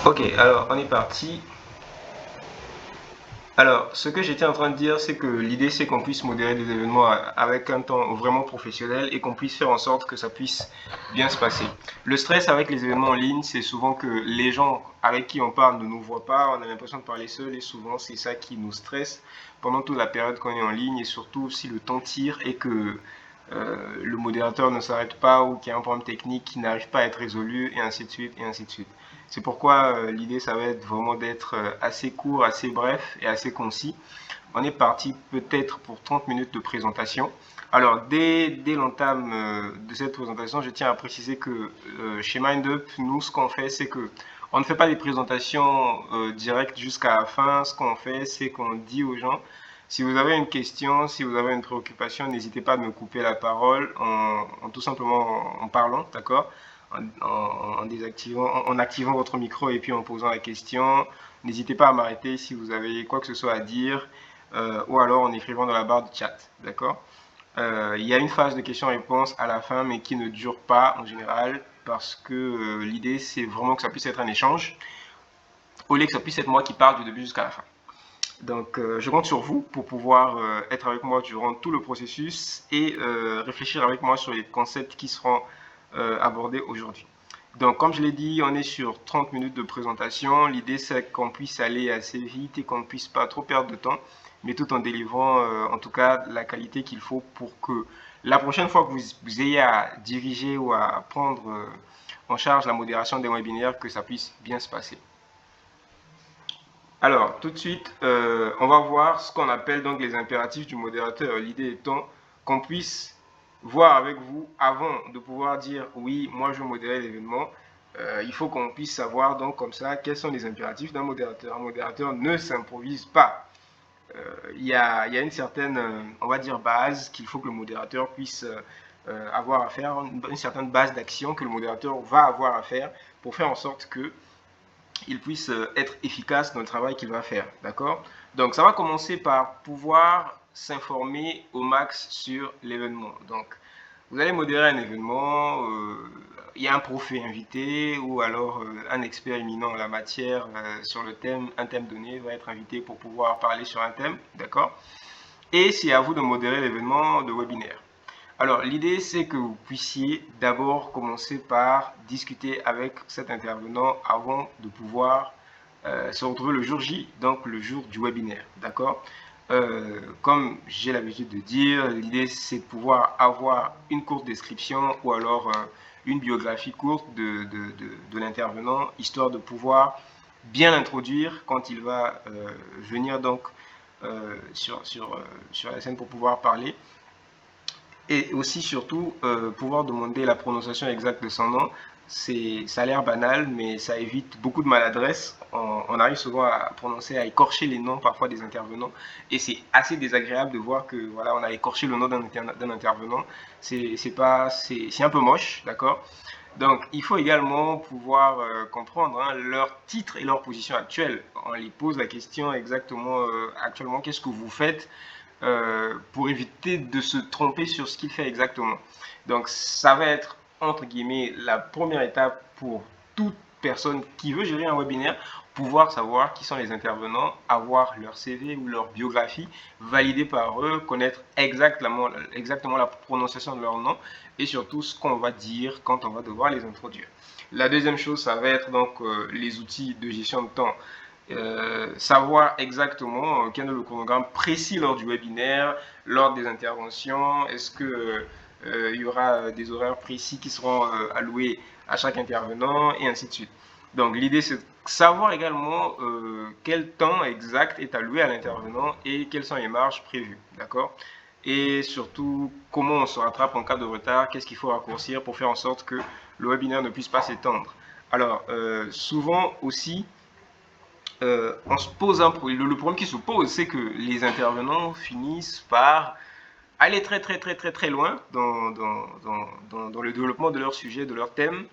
Ok, alors on est parti. Alors, ce que j'étais en train de dire, c'est que l'idée, c'est qu'on puisse modérer des événements avec un temps vraiment professionnel et qu'on puisse faire en sorte que ça puisse bien se passer. Le stress avec les événements en ligne, c'est souvent que les gens avec qui on parle ne nous voient pas, on a l'impression de parler seul et souvent c'est ça qui nous stresse pendant toute la période qu'on est en ligne et surtout si le temps tire et que le modérateur ne s'arrête pas ou qu'il y a un problème technique qui n'arrive pas à être résolu et ainsi de suite et ainsi de suite. C'est pourquoi l'idée, ça va être vraiment d'être assez court, assez bref et assez concis. On est parti peut-être pour 30 minutes de présentation. Alors, dès l'entame de cette présentation, je tiens à préciser que chez MindUp, nous, ce qu'on fait, c'est que on ne fait pas des présentations directes jusqu'à la fin. Ce qu'on fait, c'est qu'on dit aux gens, si vous avez une question, si vous avez une préoccupation, n'hésitez pas à me couper la parole en tout simplement en parlant, d'accord? En activant votre micro et puis en posant la question. N'hésitez pas à m'arrêter si vous avez quoi que ce soit à dire ou alors en écrivant dans la barre du chat. D'accord? Il y a une phase de questions-réponses à la fin, mais qui ne dure pas en général parce que l'idée, c'est vraiment que ça puisse être un échange au lieu que ça puisse être moi qui parle du début jusqu'à la fin. Donc, je compte sur vous pour pouvoir être avec moi durant tout le processus et réfléchir avec moi sur les concepts qui seront abordés aujourd'hui. Donc, comme je l'ai dit, on est sur 30 minutes de présentation. L'idée, c'est qu'on puisse aller assez vite et qu'on ne puisse pas trop perdre de temps, mais tout en délivrant, en tout cas, la qualité qu'il faut pour que la prochaine fois que vous ayez à diriger ou à prendre en charge la modération des webinaires, que ça puisse bien se passer. Alors, tout de suite, on va voir ce qu'on appelle donc les impératifs du modérateur. L'idée étant qu'on puisse voir avec vous, avant de pouvoir dire oui, moi je veux modérer l'événement, il faut qu'on puisse savoir donc comme ça quels sont les impératifs d'un modérateur. Un modérateur ne s'improvise pas. Il y a une certaine, on va dire, base qu'il faut que le modérateur puisse avoir à faire, une certaine base d'action que le modérateur va avoir à faire pour faire en sorte que il puisse être efficace dans le travail qu'il va faire. D'accord? Donc, ça va commencer par pouvoir s'informer au max sur l'événement. Donc, vous allez modérer un événement, il y a un prophète invité ou alors un expert éminent en la matière sur le thème, un thème donné va être invité pour pouvoir parler sur un thème. D'accord? Et c'est à vous de modérer l'événement de webinaire. Alors, l'idée, c'est que vous puissiez d'abord commencer par discuter avec cet intervenant avant de pouvoir se retrouver le jour J, donc le jour du webinaire. D'accord? Comme j'ai l'habitude de dire, l'idée, c'est de pouvoir avoir une courte description ou alors une biographie courte de l'intervenant, histoire de pouvoir bien l'introduire quand il va venir donc sur la scène pour pouvoir parler et aussi surtout pouvoir demander la prononciation exacte de son nom. Ça a l'air banal, mais ça évite beaucoup de maladresse. On arrive souvent à prononcer, à écorcher les noms parfois des intervenants, et c'est assez désagréable de voir que voilà, on a écorché le nom d'un intervenant. C'est un peu moche, d'accord. Donc, il faut également pouvoir comprendre leur titre et leur position actuelle. On les pose la question exactement actuellement, qu'est-ce que vous faites pour éviter de se tromper sur ce qu'il fait exactement. Donc, ça va être, entre guillemets, la première étape pour toute personne qui veut gérer un webinaire, pouvoir savoir qui sont les intervenants, avoir leur CV ou leur biographie validée par eux, connaître exactement la prononciation de leur nom et surtout ce qu'on va dire quand on va devoir les introduire. La deuxième chose, ça va être donc les outils de gestion de temps. Savoir exactement quel est le chronogramme précis lors du webinaire, lors des interventions, est-ce que il y aura des horaires précis qui seront alloués à chaque intervenant et ainsi de suite. Donc l'idée c'est de savoir également quel temps exact est alloué à l'intervenant et quelles sont les marges prévues, d'accord? Et surtout comment on se rattrape en cas de retard, qu'est-ce qu'il faut raccourcir pour faire en sorte que le webinaire ne puisse pas s'étendre. Alors souvent aussi on se pose le problème qui se pose, c'est que les intervenants finissent par aller très loin dans le développement de leur sujet, de leur thème,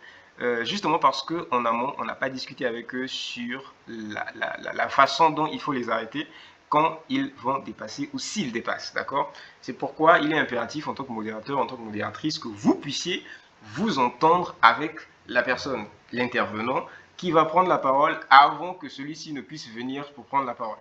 justement parce qu'en amont, on n'a pas discuté avec eux sur la façon dont il faut les arrêter quand ils vont dépasser ou s'ils dépassent, d'accord? C'est pourquoi il est impératif en tant que modérateur, en tant que modératrice, que vous puissiez vous entendre avec la personne, l'intervenant, qui va prendre la parole avant que celui-ci ne puisse venir pour prendre la parole.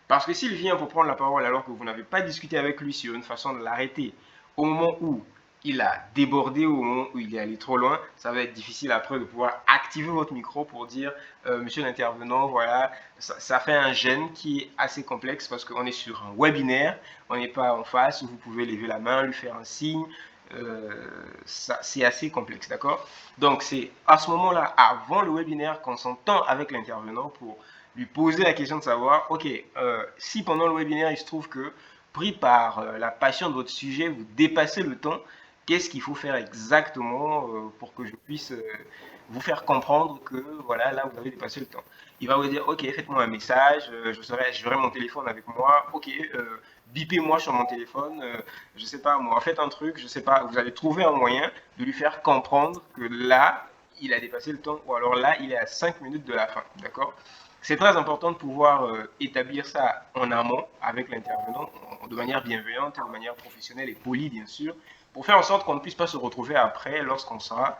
Parce que s'il vient pour prendre la parole alors que vous n'avez pas discuté avec lui sur une façon de l'arrêter au moment où il a débordé, au moment où il est allé trop loin, ça va être difficile après de pouvoir activer votre micro pour dire monsieur l'intervenant, voilà, ça fait un gêne qui est assez complexe parce qu'on est sur un webinaire, on n'est pas en face où vous pouvez lever la main, lui faire un signe, c'est assez complexe, d'accord? Donc c'est à ce moment-là, avant le webinaire, qu'on s'entend avec l'intervenant pour lui poser la question de savoir, ok, si pendant le webinaire, il se trouve que, pris par la passion de votre sujet, vous dépassez le temps, qu'est-ce qu'il faut faire exactement pour que je puisse vous faire comprendre que, voilà, là, vous avez dépassé le temps. Il va vous dire, ok, faites-moi un message, j'aurai mon téléphone avec moi, ok, bipez-moi sur mon téléphone, je sais pas, moi, faites un truc, je sais pas, vous allez trouver un moyen de lui faire comprendre que là, il a dépassé le temps, ou alors là, il est à 5 minutes de la fin, d'accord? C'est très important de pouvoir établir ça en amont avec l'intervenant, de manière bienveillante, de manière professionnelle et polie, bien sûr, pour faire en sorte qu'on ne puisse pas se retrouver après lorsqu'on sera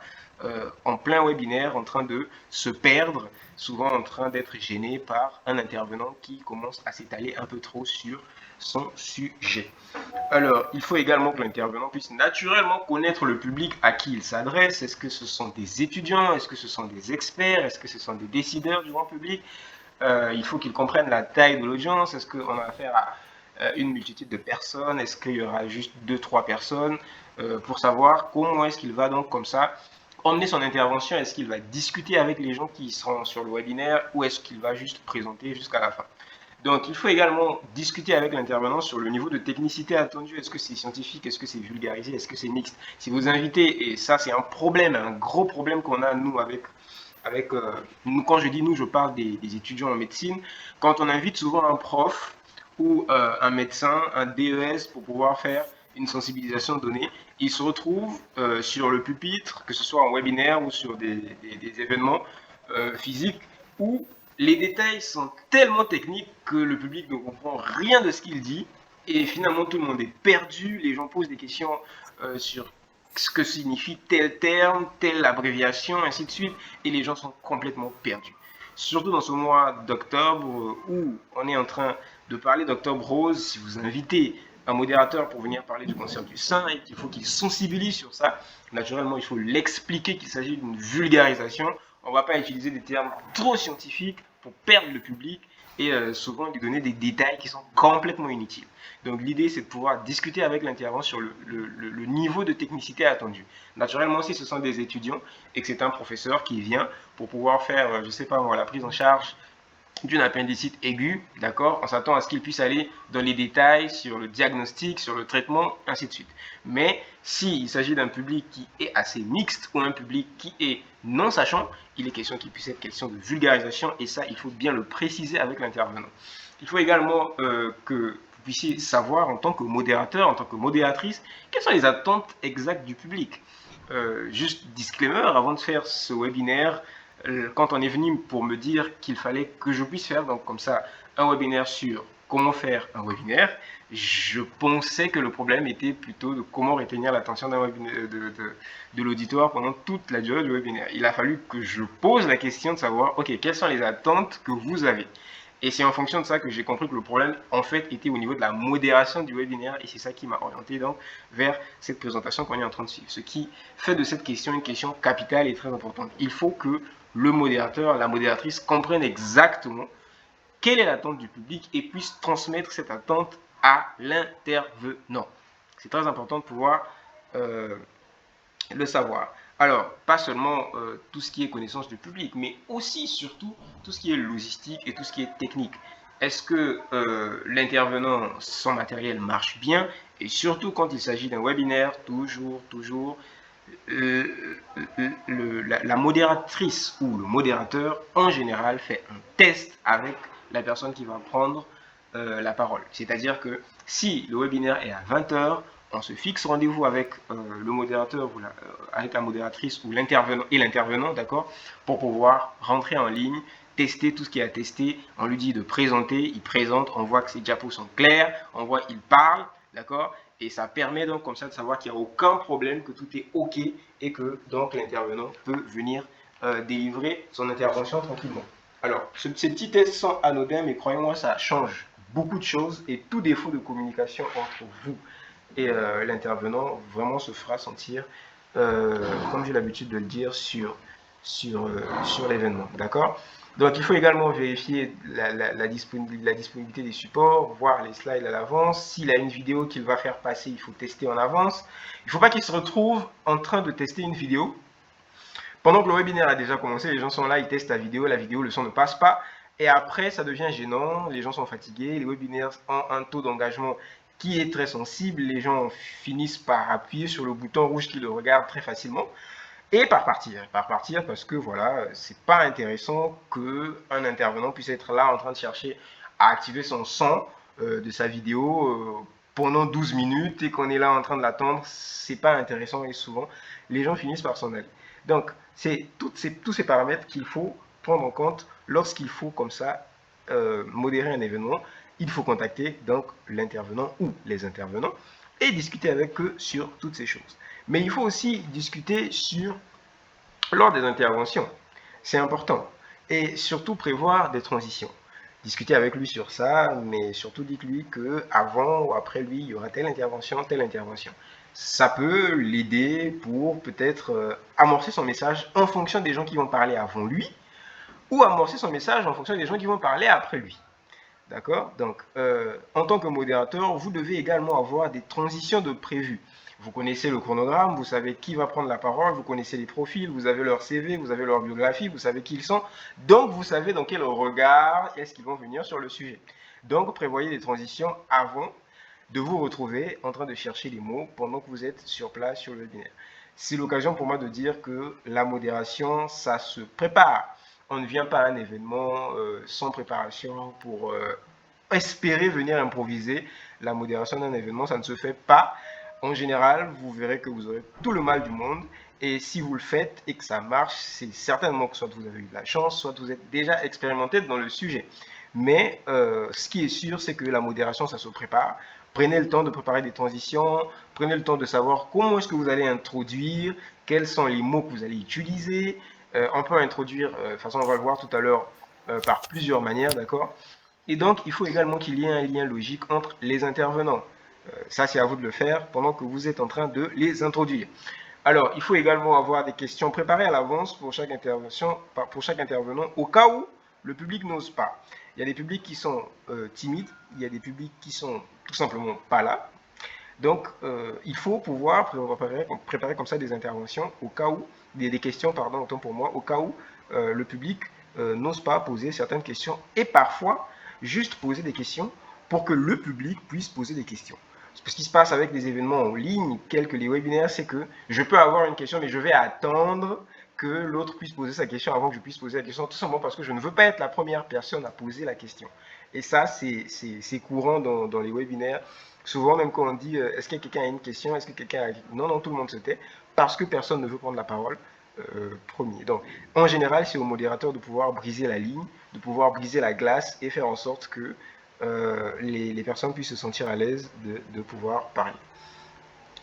en plein webinaire en train de se perdre, souvent en train d'être gêné par un intervenant qui commence à s'étaler un peu trop sur son sujet. Alors, il faut également que l'intervenant puisse naturellement connaître le public à qui il s'adresse. Est-ce que ce sont des étudiants? Est-ce que ce sont des experts? Est-ce que ce sont des décideurs du grand public? Il faut qu'il comprenne la taille de l'audience. Est-ce qu'on a affaire à une multitude de personnes? Est-ce qu'il y aura juste 2-3 personnes? Pour savoir comment est-ce qu'il va donc comme ça emmener son intervention. Est-ce qu'il va discuter avec les gens qui seront sur le webinaire ou est-ce qu'il va juste présenter jusqu'à la fin? Donc, il faut également discuter avec l'intervenant sur le niveau de technicité attendu. Est-ce que c'est scientifique? Est-ce que c'est vulgarisé? Est-ce que c'est mixte? Si vous invitez, et ça c'est un problème, un gros problème qu'on a nous avec nous, quand je dis nous, je parle des étudiants en médecine. Quand on invite souvent un prof ou un médecin, un DES pour pouvoir faire une sensibilisation donnée, il se retrouve sur le pupitre, que ce soit en webinaire ou sur des événements physiques, où les détails sont tellement techniques que le public ne comprend rien de ce qu'il dit et finalement tout le monde est perdu. Les gens posent des questions sur ce que signifie tel terme, telle abréviation, ainsi de suite, et les gens sont complètement perdus. Surtout dans ce mois d'octobre où on est en train de parler d'Octobre Rose, si vous invitez un modérateur pour venir parler du cancer du sein et qu'il faut qu'il sensibilise sur ça, naturellement il faut l'expliquer qu'il s'agit d'une vulgarisation. On ne va pas utiliser des termes trop scientifiques pour perdre le public et souvent lui donner des détails qui sont complètement inutiles. Donc l'idée c'est de pouvoir discuter avec l'intervenant sur le niveau de technicité attendu. Naturellement si ce sont des étudiants et que c'est un professeur qui vient pour pouvoir faire, je ne sais pas moi, la prise en charge d'une appendicite aiguë, d'accord, on s'attend à ce qu'il puisse aller dans les détails sur le diagnostic, sur le traitement, ainsi de suite. Mais s'il s'agit d'un public qui est assez mixte ou un public qui est non sachant, il est question qu'il puisse être question de vulgarisation et ça, il faut bien le préciser avec l'intervenant. Il faut également que vous puissiez savoir en tant que modérateur, en tant que modératrice, quelles sont les attentes exactes du public. Juste disclaimer, avant de faire ce webinaire, quand on est venu pour me dire qu'il fallait que je puisse faire donc comme ça un webinaire sur comment faire un webinaire, je pensais que le problème était plutôt de comment retenir l'attention de l'auditoire pendant toute la durée du webinaire. Il a fallu que je pose la question de savoir, ok, quelles sont les attentes que vous avez? Et c'est en fonction de ça que j'ai compris que le problème, en fait, était au niveau de la modération du webinaire. Et c'est ça qui m'a orienté donc vers cette présentation qu'on est en train de suivre. Ce qui fait de cette question une question capitale et très importante. Il faut que le modérateur, la modératrice comprenne exactement quelle est l'attente du public et puisse transmettre cette attente à l'intervenant. C'est très important de pouvoir le savoir. Alors, pas seulement tout ce qui est connaissance du public, mais aussi, surtout, tout ce qui est logistique et tout ce qui est technique. Est-ce que l'intervenant, son matériel marche bien? Et surtout quand il s'agit d'un webinaire, toujours, la modératrice ou le modérateur, en général, fait un test avec la personne qui va prendre la parole. C'est-à-dire que si le webinaire est à 20h, on se fixe rendez-vous avec le modérateur ou avec la modératrice ou l'intervenant, d'accord, pour pouvoir rentrer en ligne, tester tout ce qu'il y a à tester. On lui dit de présenter, il présente, on voit que ses diapos sont clairs, on voit qu'il parle, d'accord, et ça permet donc comme ça de savoir qu'il n'y a aucun problème, que tout est OK et que donc l'intervenant peut venir délivrer son intervention tranquillement. Alors, ces petits tests sont anodins, mais croyez-moi, ça change beaucoup de choses et tout défaut de communication entre vous et l'intervenant vraiment se fera sentir, comme j'ai l'habitude de le dire, sur l'événement. D'accord? Donc, il faut également vérifier la disponibilité des supports, voir les slides à l'avance. S'il a une vidéo qu'il va faire passer, il faut tester en avance. Il ne faut pas qu'il se retrouve en train de tester une vidéo. Pendant que le webinaire a déjà commencé, les gens sont là, ils testent la vidéo, le son ne passe pas. Et après, ça devient gênant, les gens sont fatigués, les webinaires ont un taux d'engagement qui est très sensible, les gens finissent par appuyer sur le bouton rouge qui le regarde très facilement et par partir parce que voilà, c'est pas intéressant qu'un intervenant puisse être là en train de chercher à activer son son de sa vidéo pendant 12 minutes et qu'on est là en train de l'attendre. C'est pas intéressant et souvent les gens finissent par s'en aller. Donc c'est tous ces paramètres qu'il faut prendre en compte lorsqu'il faut comme ça modérer un événement. Il faut contacter donc l'intervenant ou les intervenants et discuter avec eux sur toutes ces choses. Mais il faut aussi discuter lors des interventions. C'est important. Et surtout prévoir des transitions. Discuter avec lui sur ça, mais surtout dites-lui qu'avant ou après lui, il y aura telle intervention, telle intervention. Ça peut l'aider pour peut-être amorcer son message en fonction des gens qui vont parler avant lui ou amorcer son message en fonction des gens qui vont parler après lui. D'accord? Donc, en tant que modérateur, vous devez également avoir des transitions de prévues. Vous connaissez le chronogramme, vous savez qui va prendre la parole, vous connaissez les profils, vous avez leur CV, vous avez leur biographie, vous savez qui ils sont. Donc, vous savez dans quel regard est-ce qu'ils vont venir sur le sujet. Donc, prévoyez des transitions avant de vous retrouver en train de chercher les mots pendant que vous êtes sur place sur le webinaire. C'est l'occasion pour moi de dire que la modération, ça se prépare. On ne vient pas à un événement sans préparation pour espérer venir improviser. La modération d'un événement, ça ne se fait pas. En général, vous verrez que vous aurez tout le mal du monde. Et si vous le faites et que ça marche, c'est certainement que soit vous avez eu de la chance, soit vous êtes déjà expérimenté dans le sujet. Mais ce qui est sûr, c'est que la modération, ça se prépare. Prenez le temps de préparer des transitions, prenez le temps de savoir comment est-ce que vous allez introduire, quels sont les mots que vous allez utiliser. On peut introduire, de toute façon on va le voir tout à l'heure, par plusieurs manières, d'accord? Et donc, il faut également qu'il y ait un lien logique entre les intervenants. Ça, c'est à vous de le faire pendant que vous êtes en train de les introduire. Alors, il faut également avoir des questions préparées à l'avance pour chaque intervention, pour chaque intervenant, au cas où le public n'ose pas. Il y a des publics qui sont timides, il y a des publics qui sont tout simplement pas là. Donc, il faut pouvoir préparer comme ça des interventions au cas où, des questions, pardon, autant pour moi, au cas où le public n'ose pas poser certaines questions et parfois juste poser des questions pour que le public puisse poser des questions. Ce qui se passe avec les événements en ligne, tels que les webinaires, c'est que je peux avoir une question, mais je vais attendre que l'autre puisse poser sa question avant que je puisse poser la question, tout simplement parce que je ne veux pas être la première personne à poser la question. Et ça, c'est courant dans les webinaires. Souvent, même quand on dit est-ce que quelqu'un a une question, est-ce que quelqu'un a... Non, tout le monde se tait parce que personne ne veut prendre la parole premier. Donc, en général, c'est au modérateur de pouvoir briser la ligne, de pouvoir briser la glace et faire en sorte que les personnes puissent se sentir à l'aise de pouvoir parler.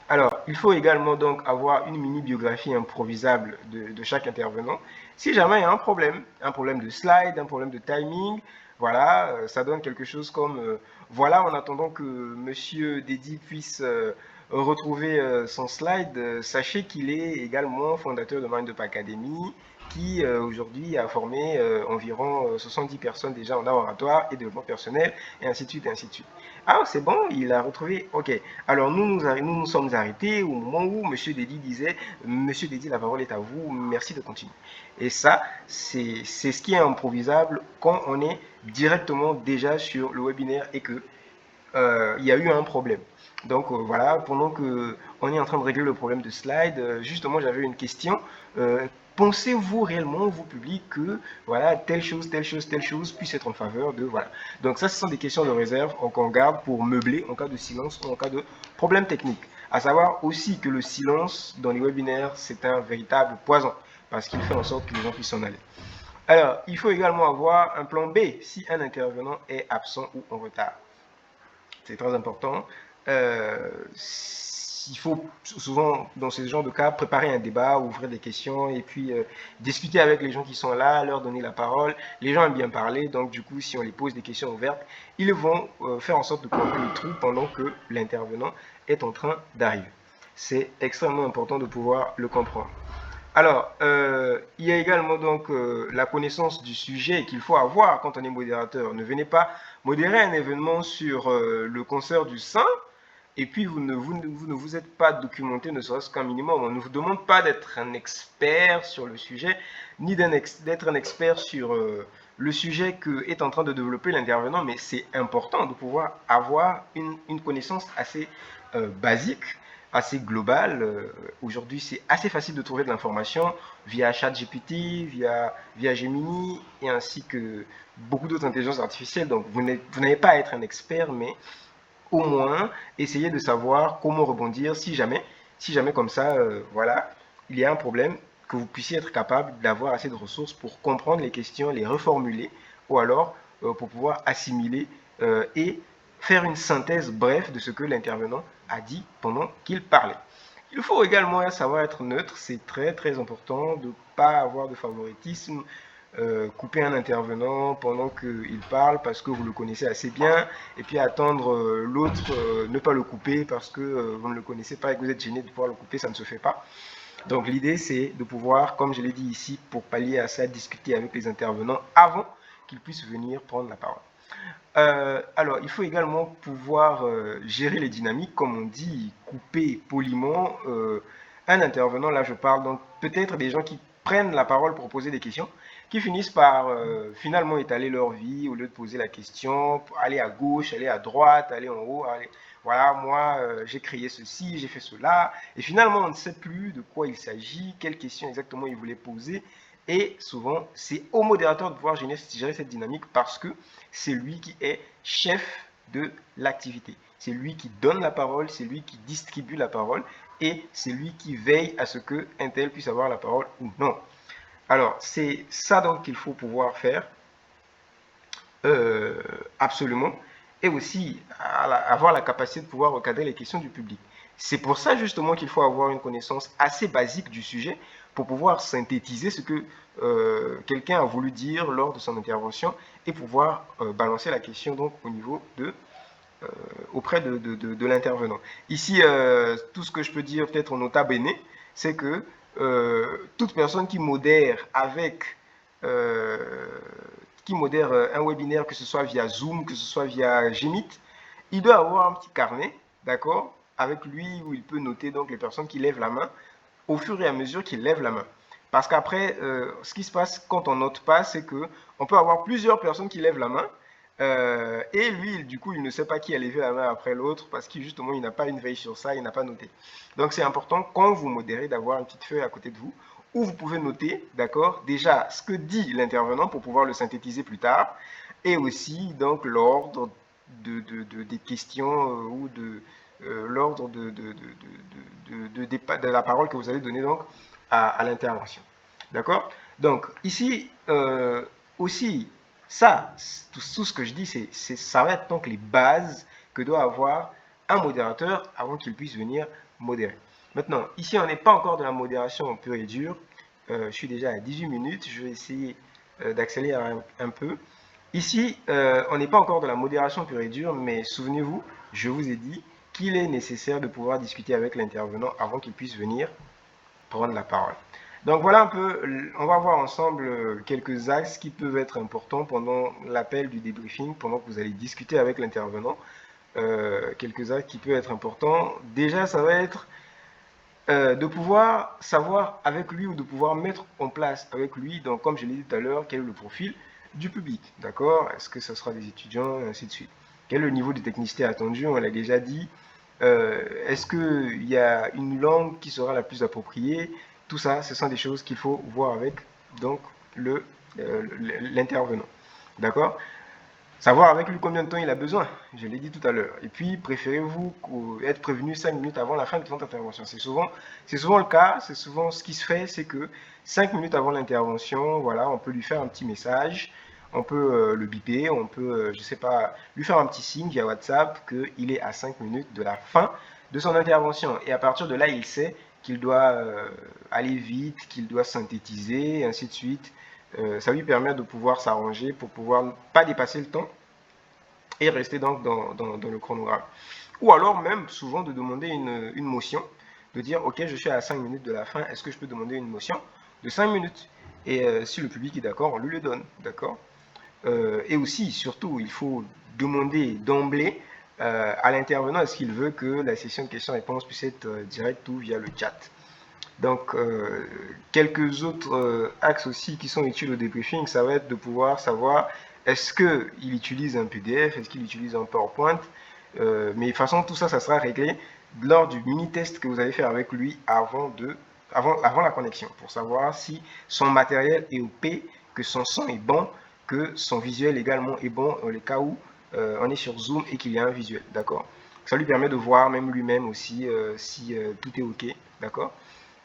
Alors, il faut également donc avoir une mini-biographie improvisable de chaque intervenant. Si jamais il y a un problème de slide, un problème de timing, voilà, ça donne quelque chose comme, voilà, en attendant que Monsieur Dedi puisse retrouver son slide, sachez qu'il est également fondateur de Mindup Academy, qui aujourd'hui a formé environ 70 personnes déjà en art oratoire et développement personnel, et ainsi de suite, et ainsi de suite. Ah, c'est bon, il a retrouvé, ok. Alors nous sommes arrêtés au moment où Monsieur Dedi disait, Monsieur Dedi, la parole est à vous, merci de continuer. Et ça, c'est ce qui est improvisable quand on est directement déjà sur le webinaire et que il y a eu un problème. Donc voilà, pendant que on est en train de régler le problème de slide, justement j'avais une question. Pensez-vous réellement, vous public, que voilà, telle chose puisse être en faveur de voilà. Donc ça, ce sont des questions de réserve qu'on garde pour meubler en cas de silence ou en cas de problème technique. À savoir aussi que le silence dans les webinaires, c'est un véritable poison parce qu'il fait en sorte que les gens puissent s'en aller. Alors, il faut également avoir un plan B si un intervenant est absent ou en retard. C'est très important. il faut souvent, dans ce genre de cas, préparer un débat, ouvrir des questions et puis discuter avec les gens qui sont là, leur donner la parole. Les gens aiment bien parler, donc du coup, si on les pose des questions ouvertes, ils vont faire en sorte de combler le trou pendant que l'intervenant est en train d'arriver. C'est extrêmement important de pouvoir le comprendre. Alors, il y a également donc la connaissance du sujet qu'il faut avoir quand on est modérateur. Ne venez pas modérer un événement sur le cancer du sein et puis vous ne vous êtes pas documenté, ne serait-ce qu'un minimum. On ne vous demande pas d'être un expert sur le sujet, ni d'être un expert sur le sujet que est en train de développer l'intervenant, mais c'est important de pouvoir avoir une connaissance assez basique, assez globale. Aujourd'hui, c'est assez facile de trouver de l'information via ChatGPT, via Gemini, et ainsi que beaucoup d'autres intelligences artificielles. Donc, vous n'avez pas à être un expert, mais au moins essayer de savoir comment rebondir si jamais comme ça, voilà, il y a un problème, que vous puissiez être capable d'avoir assez de ressources pour comprendre les questions, les reformuler, ou alors pour pouvoir assimiler et faire une synthèse brève de ce que l'intervenant a dit pendant qu'il parlait. Il faut également savoir être neutre, c'est très très important de ne pas avoir de favoritisme, couper un intervenant pendant qu'il parle parce que vous le connaissez assez bien, et puis attendre l'autre, ne pas le couper parce que vous ne le connaissez pas et que vous êtes gêné de pouvoir le couper, ça ne se fait pas. Donc l'idée c'est de pouvoir, comme je l'ai dit ici, pour pallier à ça, discuter avec les intervenants avant qu'ils puissent venir prendre la parole. Alors, il faut également pouvoir gérer les dynamiques, comme on dit, couper poliment un intervenant. Là, je parle donc peut-être des gens qui prennent la parole pour poser des questions, qui finissent par finalement étaler leur vie au lieu de poser la question, aller à gauche, aller à droite, aller en haut, aller, voilà, moi, j'ai créé ceci, j'ai fait cela, et finalement, on ne sait plus de quoi il s'agit, quelle question exactement il voulait poser, et souvent, c'est au modérateur de pouvoir gérer cette dynamique parce que c'est lui qui est chef de l'activité. C'est lui qui donne la parole, c'est lui qui distribue la parole et c'est lui qui veille à ce que un tel puisse avoir la parole ou non. Alors, c'est ça donc qu'il faut pouvoir faire absolument et aussi avoir la capacité de pouvoir recadrer les questions du public. C'est pour ça justement qu'il faut avoir une connaissance assez basique du sujet pour pouvoir synthétiser ce que quelqu'un a voulu dire lors de son intervention et pouvoir balancer la question donc au niveau de auprès de l'intervenant. Ici, tout ce que je peux dire peut-être en nota bene, c'est que toute personne qui modère un webinaire, que ce soit via Zoom, que ce soit via Gmeet, il doit avoir un petit carnet, d'accord, avec lui où il peut noter donc les personnes qui lèvent la main au fur et à mesure qu'il lève la main. Parce qu'après, ce qui se passe quand on note pas, c'est que on peut avoir plusieurs personnes qui lèvent la main et lui, du coup, il ne sait pas qui a levé la main après l'autre parce qu'il justement, il n'a pas une veille sur ça, il n'a pas noté. Donc, c'est important quand vous modérez d'avoir une petite feuille à côté de vous où vous pouvez noter, d'accord, déjà ce que dit l'intervenant pour pouvoir le synthétiser plus tard et aussi donc l'ordre des questions ou de l'ordre de la parole que vous allez donner donc à l'intervention. D'accord? Donc, ici, aussi, ça, tout ce que je dis, ça va être donc les bases que doit avoir un modérateur avant qu'il puisse venir modérer. Maintenant, ici, on n'est pas encore de la modération pure et dure. Je suis déjà à 18 minutes. Je vais essayer d'accélérer un peu. Ici, on n'est pas encore de la modération pure et dure, mais souvenez-vous, je vous ai dit qu'il est nécessaire de pouvoir discuter avec l'intervenant avant qu'il puisse venir prendre la parole. Donc voilà un peu, on va voir ensemble quelques axes qui peuvent être importants pendant l'appel du débriefing, pendant que vous allez discuter avec l'intervenant. Quelques axes qui peuvent être importants. Déjà, ça va être de pouvoir savoir avec lui ou de pouvoir mettre en place avec lui, donc comme je l'ai dit tout à l'heure, quel est le profil du public, d'accord? Est-ce que ce sera des étudiants, et ainsi de suite. Quel est le niveau de technicité attendu? On l'a déjà dit. Est-ce qu'il y a une langue qui sera la plus appropriée? Tout ça, ce sont des choses qu'il faut voir avec donc l'intervenant, d'accord? Savoir avec lui combien de temps il a besoin, je l'ai dit tout à l'heure. Et puis, préférez-vous être prévenu 5 minutes avant la fin de votre intervention. C'est souvent le cas, c'est souvent ce qui se fait, c'est que 5 minutes avant l'intervention, voilà, on peut lui faire un petit message, on peut le biper, on peut, je sais pas, lui faire un petit signe via WhatsApp qu'il est à 5 minutes de la fin de son intervention. Et à partir de là, il sait qu'il doit aller vite, qu'il doit synthétiser, et ainsi de suite. Ça lui permet de pouvoir s'arranger pour pouvoir pas dépasser le temps et rester donc dans le chronogramme. Ou alors même souvent de demander une motion, de dire ok, je suis à 5 minutes de la fin, est-ce que je peux demander une motion de 5 minutes? Et si le public est d'accord, on lui le donne, d'accord? Et aussi, surtout, il faut demander d'emblée à l'intervenant est-ce qu'il veut que la session de questions-réponses puisse être directe ou via le chat. Donc, quelques autres axes aussi qui sont utiles au débriefing, ça va être de pouvoir savoir est-ce qu'il utilise un PDF, est-ce qu'il utilise un PowerPoint. Mais de toute façon, tout ça, ça sera réglé lors du mini-test que vous allez faire avec lui avant la connexion, pour savoir si son matériel est OP, que son son est bon, que son visuel également est bon, dans les cas où on est sur Zoom et qu'il y a un visuel, d'accord? Ça lui permet de voir même lui-même aussi si tout est OK, d'accord?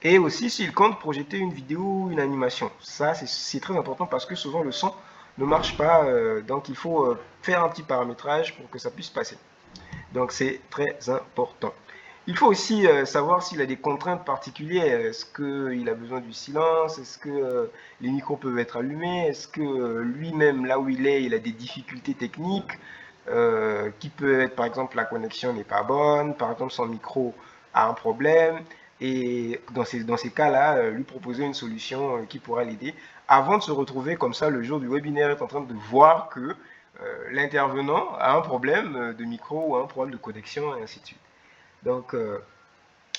Et aussi s'il compte projeter une vidéo ou une animation. Ça, c'est très important parce que souvent le son ne marche pas, donc il faut faire un petit paramétrage pour que ça puisse passer. Donc c'est très important. Il faut aussi savoir s'il a des contraintes particulières. Est-ce qu'il a besoin du silence? Est-ce que les micros peuvent être allumés? Est-ce que lui-même, là où il est, il a des difficultés techniques qui peut être, par exemple, la connexion n'est pas bonne, par exemple, son micro a un problème. Et dans ces cas-là, lui proposer une solution qui pourra l'aider avant de se retrouver comme ça le jour du webinaire est en train de voir que l'intervenant a un problème de micro ou un problème de connexion et ainsi de suite. Donc,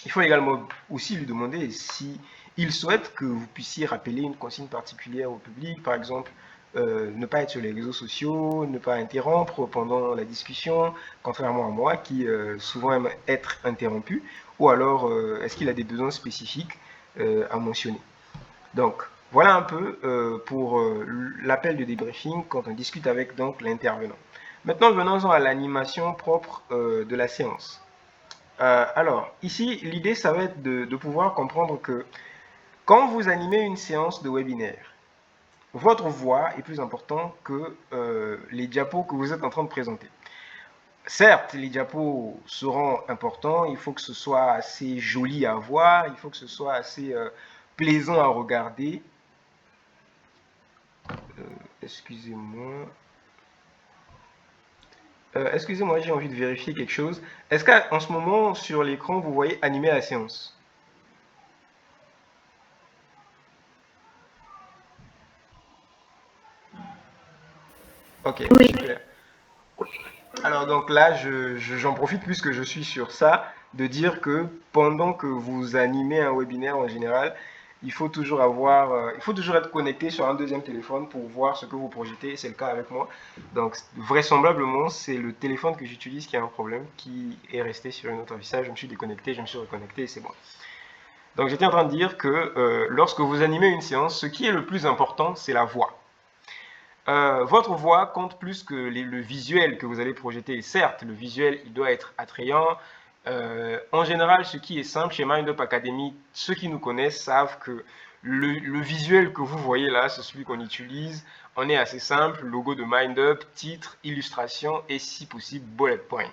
il faut également aussi lui demander si il souhaite que vous puissiez rappeler une consigne particulière au public, par exemple, ne pas être sur les réseaux sociaux, ne pas interrompre pendant la discussion, contrairement à moi qui souvent aime être interrompu, ou alors est-ce qu'il a des besoins spécifiques à mentionner. Donc, voilà un peu pour l'appel de débriefing quand on discute avec donc l'intervenant. Maintenant, venons-en à l'animation propre de la séance. Alors, ici, l'idée, ça va être de pouvoir comprendre que quand vous animez une séance de webinaire, votre voix est plus importante que les diapos que vous êtes en train de présenter. Certes, les diapos seront importants, il faut que ce soit assez joli à voir, il faut que ce soit assez plaisant à regarder. Excusez-moi. Excusez-moi, j'ai envie de vérifier quelque chose. Est-ce qu'en ce moment, sur l'écran, vous voyez animer la séance? Ok, Oui. super. Alors donc là, j'en profite puisque je suis sur ça, de dire que pendant que vous animez un webinaire en général, il faut toujours être connecté sur un deuxième téléphone pour voir ce que vous projetez. C'est le cas avec moi. Donc vraisemblablement, c'est le téléphone que j'utilise qui a un problème, qui est resté sur une autre affichage. Je me suis déconnecté, je me suis reconnecté et c'est bon. Donc j'étais en train de dire que lorsque vous animez une séance, ce qui est le plus important, c'est la voix. Votre voix compte plus que le visuel que vous allez projeter. Et certes, le visuel, il doit être attrayant. En général, ce qui est simple chez MindUp Academy, ceux qui nous connaissent savent que le visuel que vous voyez là, c'est celui qu'on utilise. On est assez simple, logo de MindUp, titre, illustration et si possible, bullet point.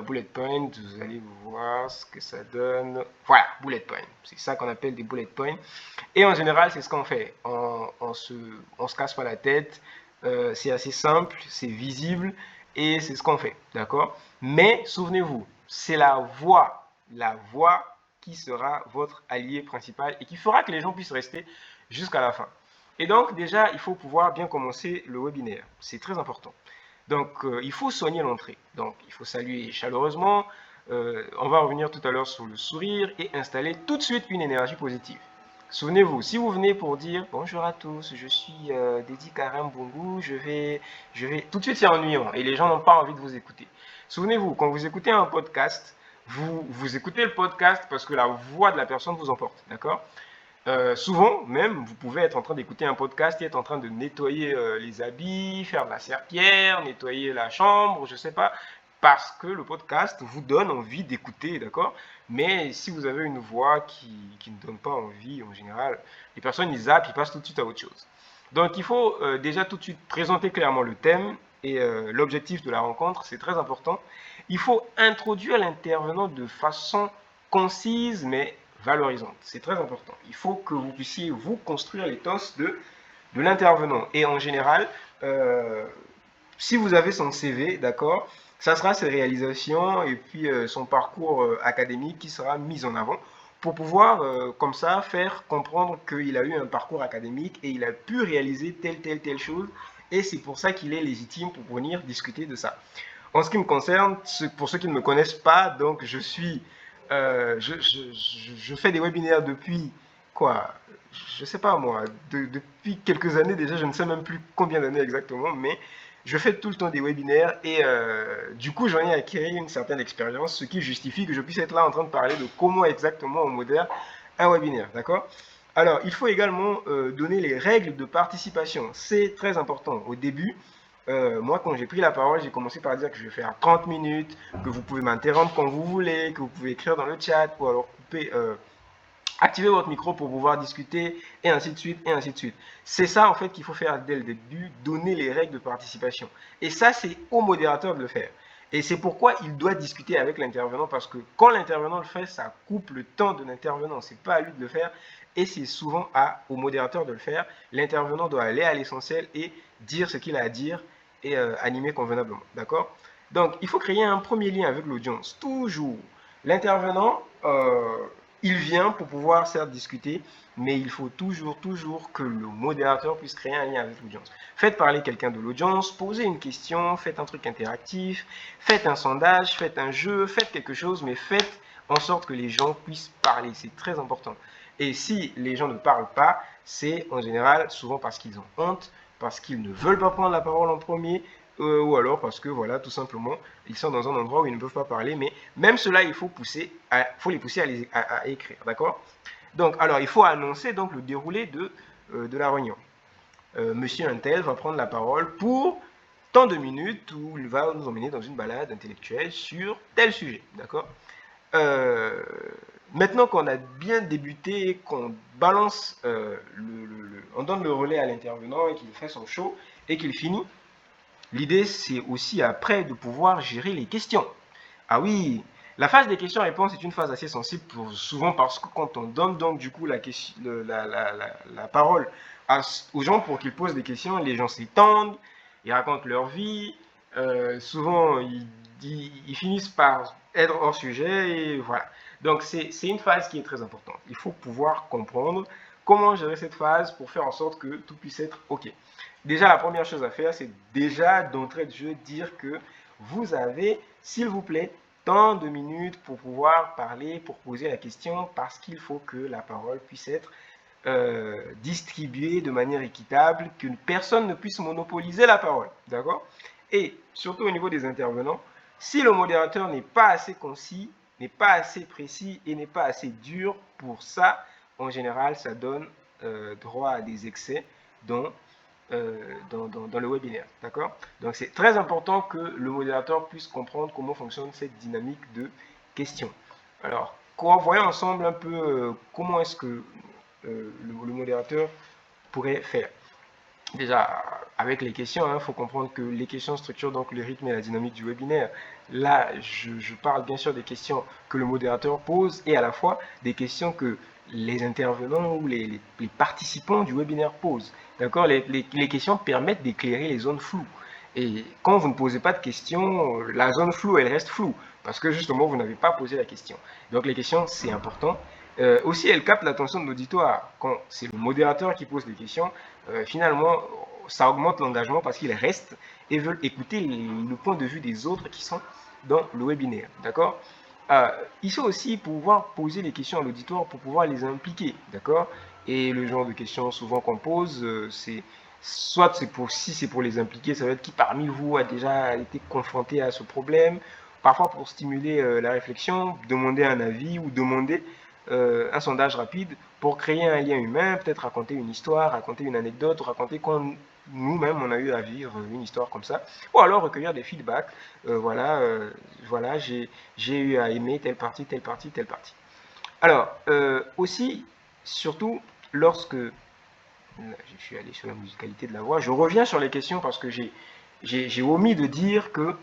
Bullet point, vous allez voir ce que ça donne. Voilà, bullet point. C'est ça qu'on appelle des bullet points. Et en général, c'est ce qu'on fait. On se casse pas la tête. C'est assez simple, c'est visible et c'est ce qu'on fait. D'accord? Mais souvenez-vous, c'est la voix qui sera votre allié principal et qui fera que les gens puissent rester jusqu'à la fin. Et donc, déjà, il faut pouvoir bien commencer le webinaire. C'est très important. Donc, il faut soigner l'entrée. Donc, il faut saluer chaleureusement. On va revenir tout à l'heure sur le sourire et installer tout de suite une énergie positive. Souvenez-vous, si vous venez pour dire bonjour à tous, je suis Dedi Karim Bungu, tout de suite c'est ennuyant et les gens n'ont pas envie de vous écouter. Souvenez-vous, quand vous écoutez un podcast, vous écoutez le podcast parce que la voix de la personne vous emporte, d'accord? Souvent, même, vous pouvez être en train d'écouter un podcast et être en train de nettoyer les habits, faire de la serpillière, nettoyer la chambre, je sais pas, parce que le podcast vous donne envie d'écouter, d'accord? Mais si vous avez une voix qui ne donne pas envie, en général, les personnes, ils zappent, ils passent tout de suite à autre chose. Donc, il faut déjà tout de suite présenter clairement le thème et l'objectif de la rencontre, c'est très important. Il faut introduire l'intervenant de façon concise mais valorisante. C'est très important. Il faut que vous puissiez vous construire l'éthos de l'intervenant. Et en général, si vous avez son CV, d'accord, ça sera ses réalisations et puis son parcours académique qui sera mis en avant pour pouvoir, comme ça, faire comprendre qu'il a eu un parcours académique et il a pu réaliser telle chose. Et c'est pour ça qu'il est légitime pour venir discuter de ça. En ce qui me concerne, pour ceux qui ne me connaissent pas, donc je fais des webinaires depuis quoi? Je sais pas moi, depuis quelques années déjà, je ne sais même plus combien d'années exactement, mais je fais tout le temps des webinaires et du coup j'en ai acquis une certaine expérience, ce qui justifie que je puisse être là en train de parler de comment exactement on modère un webinaire, d'accord? Alors, il faut également donner les règles de participation. C'est très important. Au début, moi, quand j'ai pris la parole, j'ai commencé par dire que je vais faire 30 minutes, que vous pouvez m'interrompre quand vous voulez, que vous pouvez écrire dans le chat ou alors couper, activer votre micro pour pouvoir discuter, et ainsi de suite, et ainsi de suite. C'est ça, en fait, qu'il faut faire dès le début, donner les règles de participation. Et ça, c'est au modérateur de le faire. Et c'est pourquoi il doit discuter avec l'intervenant, parce que quand l'intervenant le fait, ça coupe le temps de l'intervenant. C'est pas à lui de le faire, et c'est souvent au modérateur de le faire. L'intervenant doit aller à l'essentiel et dire ce qu'il a à dire et animer convenablement. D'accord? Donc, il faut créer un premier lien avec l'audience. Toujours. L'intervenant, il vient pour pouvoir certes discuter, mais il faut toujours que le modérateur puisse créer un lien avec l'audience. Faites parler quelqu'un de l'audience, posez une question, faites un truc interactif, faites un sondage, faites un jeu, faites quelque chose, mais faites en sorte que les gens puissent parler. C'est très important. Et si les gens ne parlent pas, c'est en général souvent parce qu'ils ont honte, parce qu'ils ne veulent pas prendre la parole en premier, ou alors parce que, voilà, tout simplement, ils sont dans un endroit où ils ne peuvent pas parler, mais même cela, il faut les pousser à écrire, d'accord? Donc, alors, il faut annoncer donc le déroulé de la réunion. Monsieur Untel va prendre la parole pour tant de minutes où il va nous emmener dans une balade intellectuelle sur tel sujet, d'accord? Maintenant qu'on a bien débuté, qu'on balance, on donne le relais à l'intervenant et qu'il fait son show et qu'il finit, l'idée c'est aussi après de pouvoir gérer les questions. Ah oui, la phase des questions-réponses est une phase assez sensible souvent parce que quand on donne donc du coup la parole aux gens pour qu'ils posent des questions, les gens s'étendent, ils racontent leur vie, souvent ils finissent par être hors sujet et voilà. Donc c'est une phase qui est très importante. Il faut pouvoir comprendre comment gérer cette phase pour faire en sorte que tout puisse être OK. Déjà, la première chose à faire, c'est déjà d'entrée de jeu dire que vous avez, s'il vous plaît, tant de minutes pour pouvoir parler, pour poser la question, parce qu'il faut que la parole puisse être distribuée de manière équitable, que personne ne puisse monopoliser la parole. D'accord? Et surtout au niveau des intervenants, si le modérateur n'est pas assez concis, n'est pas assez précis et n'est pas assez dur pour ça, en général, ça donne droit à des excès dont dans le webinaire. D'accord? Donc c'est très important que le modérateur puisse comprendre comment fonctionne cette dynamique de questions. Alors, voyons ensemble un peu comment est-ce que le modérateur pourrait faire. Déjà, avec les questions, il faut comprendre que les questions structurent donc le rythme et la dynamique du webinaire. Là, je parle bien sûr des questions que le modérateur pose et à la fois des questions que les intervenants ou les participants du webinaire posent. D'accord? Les questions permettent d'éclairer les zones floues. Et quand vous ne posez pas de questions, la zone floue, elle reste floue parce que justement, vous n'avez pas posé la question. Donc les questions, c'est important. Aussi, elles captent l'attention de l'auditoire. Quand c'est le modérateur qui pose les questions, finalement, ça augmente l'engagement parce qu'ils restent et veulent écouter le point de vue des autres qui sont dans le webinaire. D'accord? Il faut aussi pouvoir poser les questions à l'auditoire pour pouvoir les impliquer. D'accord? Et le genre de questions souvent qu'on pose, c'est soit si c'est pour les impliquer, ça va être qui parmi vous a déjà été confronté à ce problème. Parfois pour stimuler la réflexion, demander un avis ou demander un sondage rapide pour créer un lien humain, peut-être raconter une histoire, raconter une anecdote, raconter quand nous-mêmes on a eu à vivre une histoire comme ça, ou alors recueillir des feedbacks. Voilà, j'ai eu à aimer telle partie, telle partie, telle partie. Alors, aussi, surtout, lorsque je suis allé sur la musicalité de la voix, je reviens sur les questions parce que j'ai j'ai omis de dire que,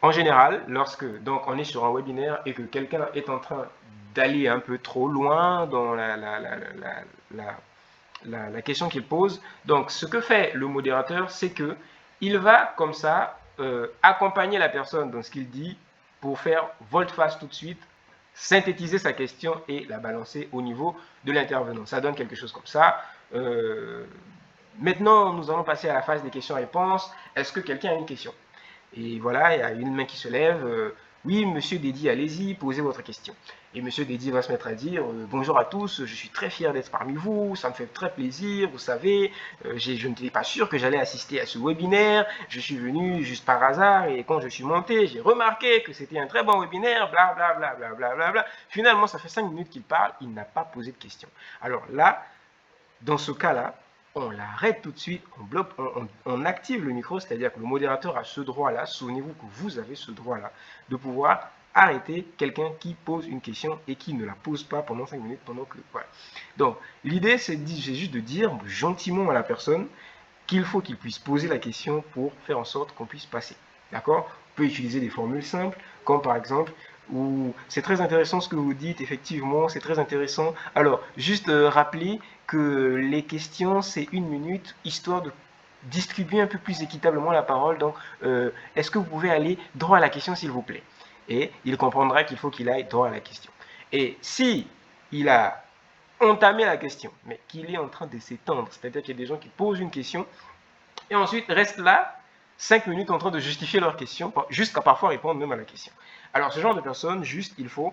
en général, lorsque donc on est sur un webinaire et que quelqu'un est en train d'aller un peu trop loin dans la question qu'il pose, donc ce que fait le modérateur, c'est que il va comme ça accompagner la personne dans ce qu'il dit pour faire volte-face tout de suite, synthétiser sa question et la balancer au niveau de l'intervenant. Ça donne quelque chose comme ça. Maintenant, nous allons passer à la phase des questions-réponses. Est-ce que quelqu'un a une question? Et voilà, il y a une main qui se lève. Oui, monsieur Dédi, allez-y, posez votre question. Et monsieur Dédi va se mettre à dire bonjour à tous, je suis très fier d'être parmi vous, ça me fait très plaisir, vous savez, je n'étais pas sûr que j'allais assister à ce webinaire, je suis venu juste par hasard et quand je suis monté, j'ai remarqué que c'était un très bon webinaire, bla bla bla bla bla bla bla. Finalement, ça fait 5 minutes qu'il parle, il n'a pas posé de question. Alors là, dans ce cas-là, on l'arrête tout de suite, on bloque, on active le micro, c'est-à-dire que le modérateur a ce droit-là, souvenez-vous que vous avez ce droit-là, de pouvoir arrêter quelqu'un qui pose une question et qui ne la pose pas pendant 5 minutes, pendant que... Voilà. Donc, l'idée, c'est juste de dire gentiment à la personne qu'il faut qu'il puisse poser la question pour faire en sorte qu'on puisse passer. D'accord? On peut utiliser des formules simples, comme par exemple, ou c'est très intéressant ce que vous dites, effectivement, c'est très intéressant. Alors, juste rappeler que les questions, c'est 1 minute, histoire de distribuer un peu plus équitablement la parole. Donc, est-ce que vous pouvez aller droit à la question, s'il vous plaît? Et il comprendra qu'il faut qu'il aille droit à la question. Et si il a entamé la question, mais qu'il est en train de s'étendre, c'est-à-dire qu'il y a des gens qui posent une question et ensuite restent là 5 minutes en train de justifier leur question, jusqu'à parfois répondre même à la question. Alors, ce genre de personnes, juste, il faut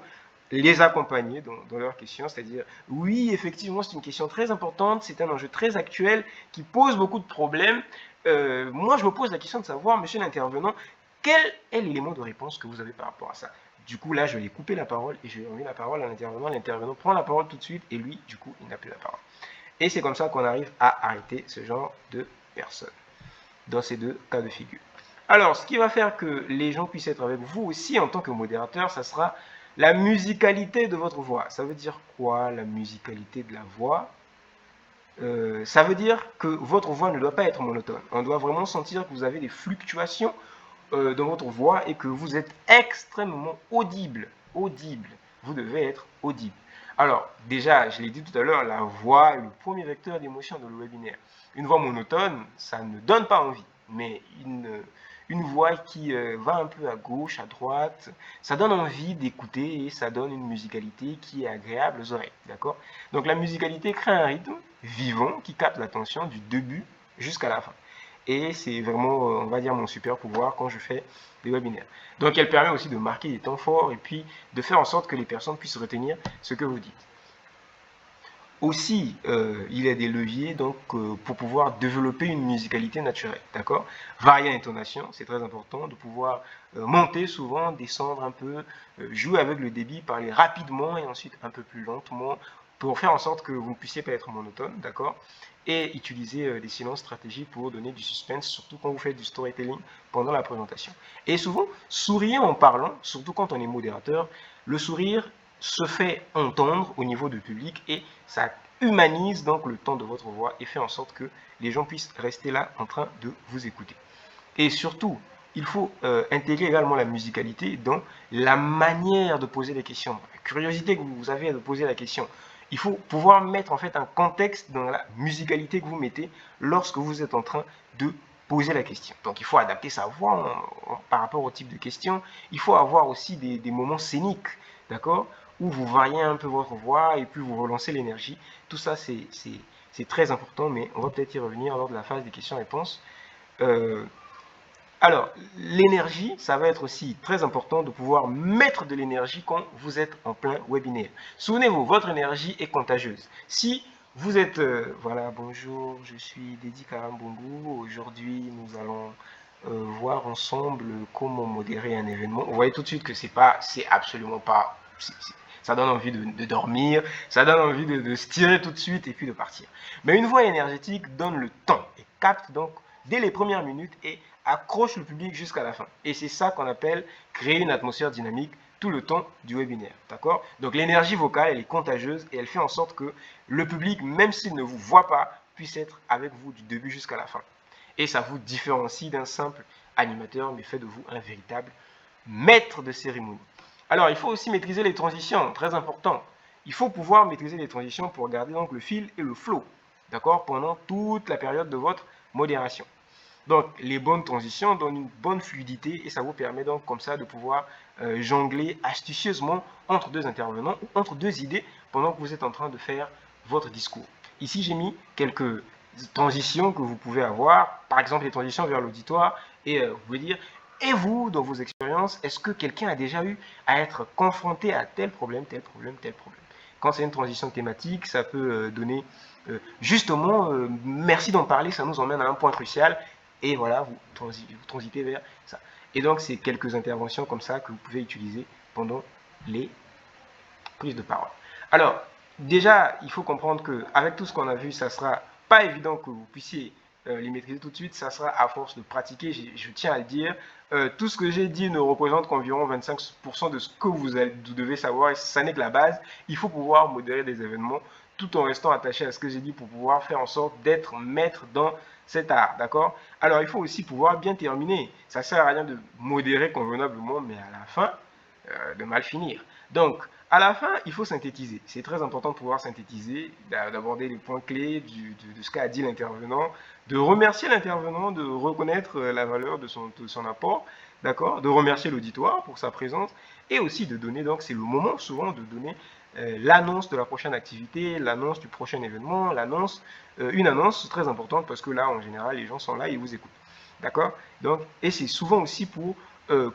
les accompagner dans leurs questions, c'est-à-dire, oui, effectivement, c'est une question très importante, c'est un enjeu très actuel qui pose beaucoup de problèmes. Moi, je me pose la question de savoir, monsieur l'intervenant, quel est l'élément de réponse que vous avez par rapport à ça? Du coup, là, je vais couper la parole et je vais remettre la parole à l'intervenant. L'intervenant prend la parole tout de suite et lui, du coup, il n'a plus la parole. Et c'est comme ça qu'on arrive à arrêter ce genre de personnes dans ces deux cas de figure. Alors, ce qui va faire que les gens puissent être avec vous aussi en tant que modérateur, ça sera la musicalité de votre voix. Ça veut dire quoi, la musicalité de la voix? Ça veut dire que votre voix ne doit pas être monotone. On doit vraiment sentir que vous avez des fluctuations dans votre voix et que vous êtes extrêmement audible. Audible. Vous devez être audible. Alors, déjà, je l'ai dit tout à l'heure, la voix est le premier vecteur d'émotion dans le webinaire. Une voix monotone, ça ne donne pas envie, mais une voix qui va un peu à gauche, à droite, ça donne envie d'écouter et ça donne une musicalité qui est agréable aux oreilles, d'accord? Donc la musicalité crée un rythme vivant qui capte l'attention du début jusqu'à la fin. Et c'est vraiment, on va dire, mon super pouvoir quand je fais des webinaires. Donc elle permet aussi de marquer des temps forts et puis de faire en sorte que les personnes puissent retenir ce que vous dites. Aussi, il y a des leviers donc, pour pouvoir développer une musicalité naturelle, d'accord? Varier l'intonation, c'est très important, de pouvoir monter souvent, descendre un peu, jouer avec le débit, parler rapidement et ensuite un peu plus lentement, pour faire en sorte que vous ne puissiez pas être monotone, d'accord? Et utiliser des silences stratégiques pour donner du suspense, surtout quand vous faites du storytelling pendant la présentation. Et souvent, souriez en parlant, surtout quand on est modérateur. Le sourire se fait entendre au niveau du public et ça humanise donc le temps de votre voix et fait en sorte que les gens puissent rester là en train de vous écouter. Et surtout, il faut intégrer également la musicalité dans la manière de poser les questions, la curiosité que vous avez de poser la question. Il faut pouvoir mettre en fait un contexte dans la musicalité que vous mettez lorsque vous êtes en train de poser la question. Donc il faut adapter sa voix par rapport au type de question. Il faut avoir aussi des moments scéniques, d'accord, où vous variez un peu votre voix et puis vous relancez l'énergie. Tout ça, c'est très important, mais on va peut-être y revenir lors de la phase des questions-réponses. Alors, l'énergie, ça va être aussi très important de pouvoir mettre de l'énergie quand vous êtes en plein webinaire. Souvenez-vous, votre énergie est contagieuse. Si vous êtes, voilà, bonjour, je suis Dédi Karambungu. Aujourd'hui, nous allons voir ensemble comment modérer un événement. Vous voyez tout de suite que c'est absolument pas, ça donne envie de dormir, ça donne envie de se tirer tout de suite et puis de partir. Mais une voix énergétique donne le temps et capte donc dès les premières minutes et accroche le public jusqu'à la fin. Et c'est ça qu'on appelle créer une atmosphère dynamique tout le temps du webinaire. D'accord? Donc l'énergie vocale, elle est contagieuse et elle fait en sorte que le public, même s'il ne vous voit pas, puisse être avec vous du début jusqu'à la fin. Et ça vous différencie d'un simple animateur, mais fait de vous un véritable maître de cérémonie. Alors, il faut aussi maîtriser les transitions, très important. Il faut pouvoir maîtriser les transitions pour garder donc le fil et le flow, d'accord, pendant toute la période de votre modération. Donc, les bonnes transitions donnent une bonne fluidité et ça vous permet donc comme ça de pouvoir jongler astucieusement entre deux intervenants ou entre deux idées pendant que vous êtes en train de faire votre discours. Ici, j'ai mis quelques transitions que vous pouvez avoir, par exemple les transitions vers l'auditoire, et vous pouvez dire, et vous, dans vos expériences, est-ce que quelqu'un a déjà eu à être confronté à tel problème, tel problème, tel problème? Quand c'est une transition thématique, ça peut donner justement, merci d'en parler, ça nous emmène à un point crucial, et voilà, vous transitez vers ça. Et donc, c'est quelques interventions comme ça que vous pouvez utiliser pendant les prises de parole. Alors, déjà, il faut comprendre qu'avec tout ce qu'on a vu, ça sera pas évident que vous puissiez les maîtriser tout de suite, ça sera à force de pratiquer, je tiens à le dire. Tout ce que j'ai dit ne représente qu'environ 25% de ce que vous devez savoir, et ça n'est que la base. Il faut pouvoir modérer des événements tout en restant attaché à ce que j'ai dit pour pouvoir faire en sorte d'être maître dans cet art, d'accord? Alors, il faut aussi pouvoir bien terminer. Ça ne sert à rien de modérer convenablement, mais à la fin, de mal finir. Donc, à la fin, il faut synthétiser. C'est très important de pouvoir synthétiser, d'aborder les points clés de ce qu'a dit l'intervenant, de remercier l'intervenant, de reconnaître la valeur de son apport, d'accord, de remercier l'auditoire pour sa présence, et aussi de donner, donc c'est le moment souvent de donner l'annonce de la prochaine activité, l'annonce du prochain événement, une annonce très importante parce que là, en général, les gens sont là et ils vous écoutent. D'accord? Donc, et c'est souvent aussi pour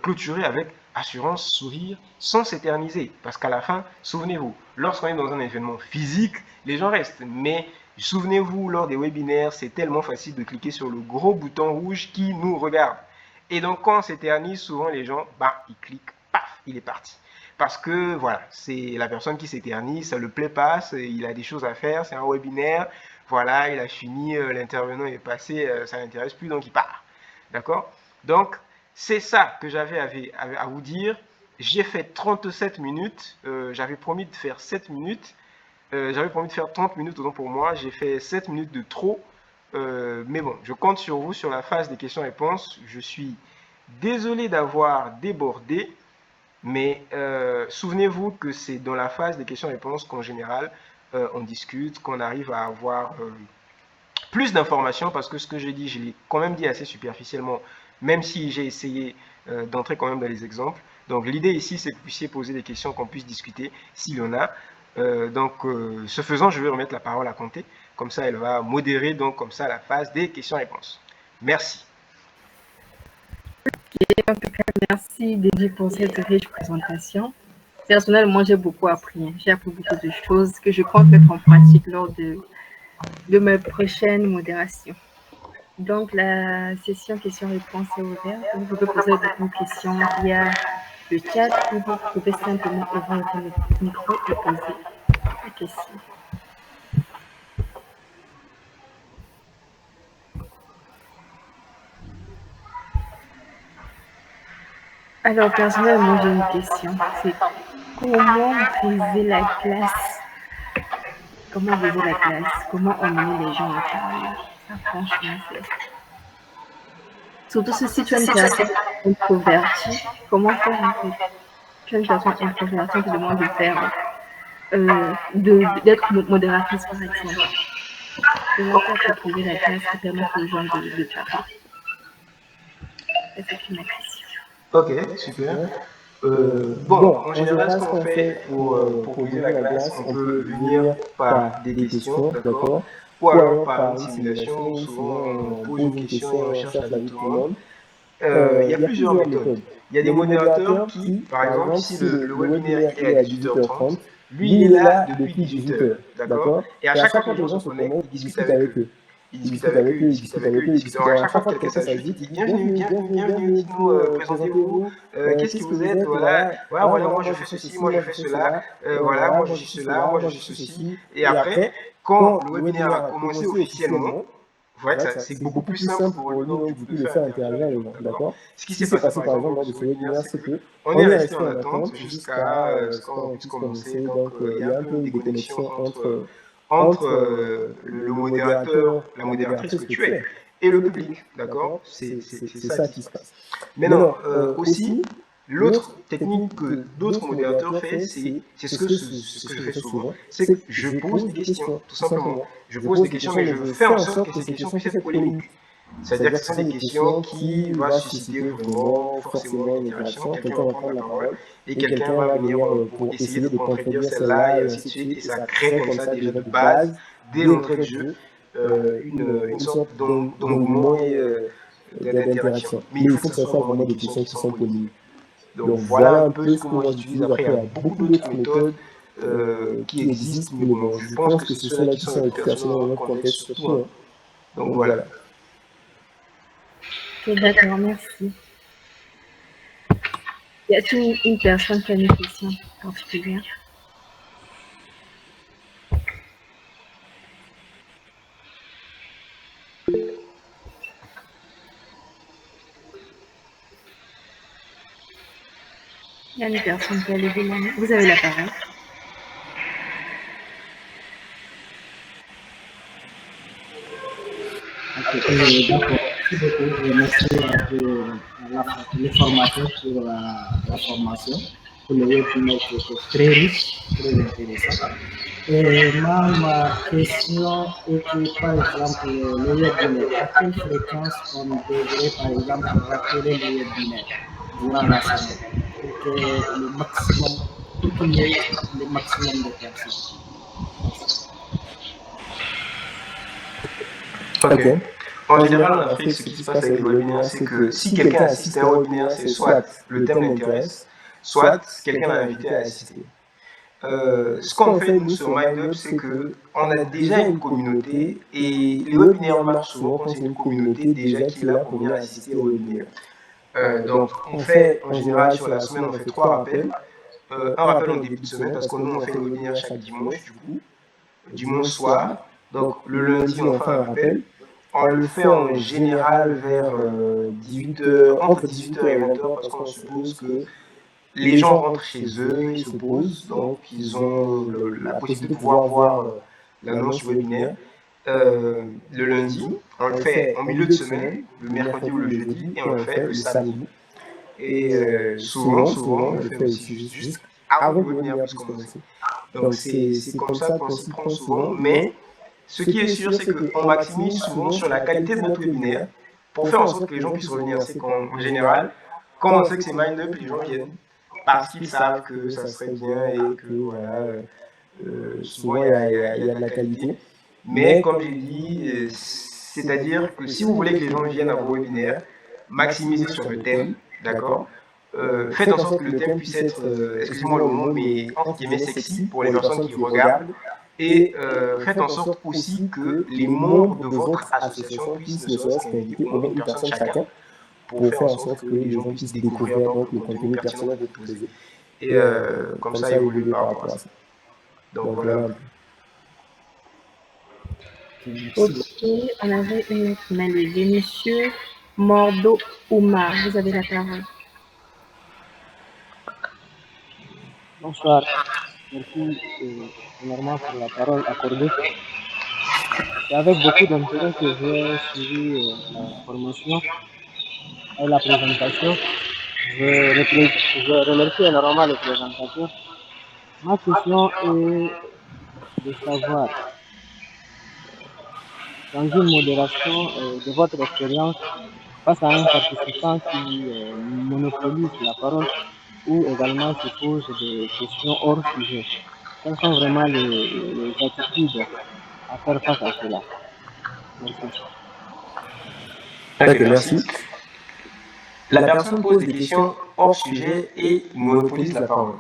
clôturer avec assurance, sourire, sans s'éterniser. Parce qu'à la fin, souvenez-vous, lorsqu'on est dans un événement physique, les gens restent. Mais souvenez-vous, lors des webinaires, c'est tellement facile de cliquer sur le gros bouton rouge qui nous regarde. Et donc, quand on s'éternise, souvent les gens, bah, ils cliquent, paf, il est parti. Parce que, voilà, c'est la personne qui s'éternise, ça ne le plaît pas, il a des choses à faire, c'est un webinaire, voilà, il a fini, l'intervenant est passé, ça ne l'intéresse plus, donc il part. D'accord? Donc, c'est ça que j'avais à vous dire. J'ai fait 37 minutes. J'avais promis de faire 7 minutes. J'avais promis de faire 30 minutes, autant pour moi. J'ai fait 7 minutes de trop. Mais bon, je compte sur vous sur la phase des questions-réponses. Je suis désolé d'avoir débordé. Mais souvenez-vous que c'est dans la phase des questions-réponses qu'en général, on discute, qu'on arrive à avoir plus d'informations parce que ce que j'ai dit, je l'ai quand même dit assez superficiellement, même si j'ai essayé d'entrer quand même dans les exemples. Donc l'idée ici, c'est que vous puissiez poser des questions, qu'on puisse discuter s'il y en a. Ce faisant, je vais remettre la parole à Conté. Comme ça, elle va modérer donc comme ça la phase des questions-réponses. Merci. En tout cas, merci Dédi pour cette riche présentation. Personnellement, j'ai beaucoup appris. J'ai appris beaucoup de choses que je compte mettre en pratique lors de mes prochaines modérations. Donc, la session questions-réponses est ouverte. Vous pouvez poser une question via le chat ou vous pouvez simplement ouvrir votre micro et poser la question. Alors, personnellement, j'ai une question. C'est comment briser la glace? Comment briser la glace? Comment emmener les gens à parler? Ça, franchement, c'est... Surtout si tu es une personne introvertie, comment faire en fait? Tu es une personne introvertie qui demande de faire, d'être modératrice par exemple. Comment faire pour briser la glace et permettre aux gens de parler? C'est une question. Ok, super. Bon, en général, ce qu'on fait pour briser la glace, on peut venir par des questions, d'accord? Ou alors par une simulation, où souvent on pose une question et on cherche l'avis de tout le monde. Il y a plusieurs méthodes. Il y a des modérateurs qui, par exemple, si le webinaire il est à 18h30, lui il est là depuis 18h, d'accord? Et à chaque fois que les gens se connectent, il discute avec eux. Il discute avec eux, il discute avec eux, il discute. Alors à chaque fois que quelqu'un s'ajoute, il dit bienvenue, bienvenue, bienvenue, dites-nous, présentez-vous, qu'est-ce que vous êtes, voilà, voilà, moi je fais ceci, moi je fais cela, voilà, moi je suis cela, moi je suis ceci. Et après, quand le webinaire a commencé officiellement, c'est beaucoup plus simple pour lui donc, du coup, de faire intervenir les gens, d'accord? Ce qui s'est passé par exemple lors de ce webinaire, c'est que on est resté en attente jusqu'à ce qu'on puisse commencer. Donc, il y a un peu des connexions entre le modérateur, la modératrice que tu es, et le public, d'accord? C'est ça ça qui qui se se passe. passe. Maintenant, aussi, l'autre technique que d'autres modérateurs font, c'est ce que je fais souvent, c'est que je pose des questions, tout simplement. Je pose des questions, mais je fais en sorte que ces questions puissent être polémiques. C'est-à-dire que ce sont des questions qui vont susciter vraiment forcément une interaction. Quelqu'un va prendre la parole et quelqu'un va venir pour essayer de contredire celle-là et ainsi de suite. Et ça crée comme ça déjà de base, dès l'entrée de jeu, une sorte d'engouement et d'interaction. Mais il faut que ce soit vraiment des questions qui sont polémiques. Donc voilà un peu ce que moi j'utilise. Après, il y a beaucoup d'autres méthodes qui existent, mais bon, je pense que c'est ceux-là qui sont les plus personnels dans notre contexte surtout. Hein. Donc voilà. Ok, d'accord, merci. Y a-t-il une personne qui a une question particulière? Il y a une personne qui a levé la main. Vous avez la parole. D'accord. Merci beaucoup. Les formateurs pour la formation, pour le webinaire qui était très riche, très intéressant. Et moi, ma question est que, par exemple, le webinaire, à quelle fréquence on devrait, par exemple, rappeler le webinaire durant la semaine pour que le maximum, pour qu'il y ait le maximum de personnes. Merci. Ok. En général, en Afrique, ce qui se passe avec les webinaires, c'est que si quelqu'un assiste à un webinaire, c'est soit le thème l'intéresse, soit quelqu'un l'a invité à assister. Ce qu'on fait, nous, sur MindUp, c'est qu'on a déjà une communauté et les webinaires marchent souvent quand c'est une communauté déjà qui est là pour venir assister au webinaire. Donc, on fait, en général, sur la semaine, on fait 3 rappels. Un rappel en début de semaine, parce que nous, on fait le webinaire chaque dimanche, du coup, dimanche soir. Donc, le lundi, on fait un rappel. On le fait en général vers 18h, entre 18h et 20h, parce qu'on suppose que les gens rentrent chez eux, ils se posent, donc ils ont la possibilité de pouvoir voir l'annonce du webinaire. Le lundi, on le fait en milieu de semaine, le mercredi ou le jeudi, et on le fait le samedi. Et souvent, on le fait aussi juste avant que le webinaire puisse commencer. Donc c'est comme ça qu'on s'y prend souvent, mais ce qui est sûr, c'est qu'on maximise souvent sur la qualité de notre webinaire pour faire en sorte que les gens puissent revenir. C'est qu'en général, quand on sait que c'est MindUp, les gens viennent parce qu'ils savent que ça serait bien et que voilà, souvent il y a de la qualité. Mais comme j'ai dit, c'est-à-dire que si vous voulez que les gens viennent à vos webinaires, maximisez sur le thème, d'accord? Faites en sorte que le thème puisse être, excusez-moi le mot, mais entre guillemets sexy pour les personnes qui regardent. Et faites en sorte aussi que les membres de votre association puissent ne serait-ce qu'inviter au moins une personne chacun pour faire en sorte que les gens puissent découvrir donc le contenu personnel proposé et comme ça évoluer par rapport à ça. Donc voilà. Ok, on avait une autre main levée. Monsieur Mordo Oumar, vous avez la parole. Bonsoir. Merci premièrement pour la parole accordée. C'est avec beaucoup d'intérêt que j'ai suivi la formation et la présentation. Je remercie énormément le présentateur. Ma question est de savoir, dans une modération de votre expérience, face à un participant qui monopolise la parole ou également qui pose des questions hors sujet, quelles sont vraiment les attitudes à faire face à cela? Merci. Ok, merci. La personne pose des questions hors sujet et monopolise la parole.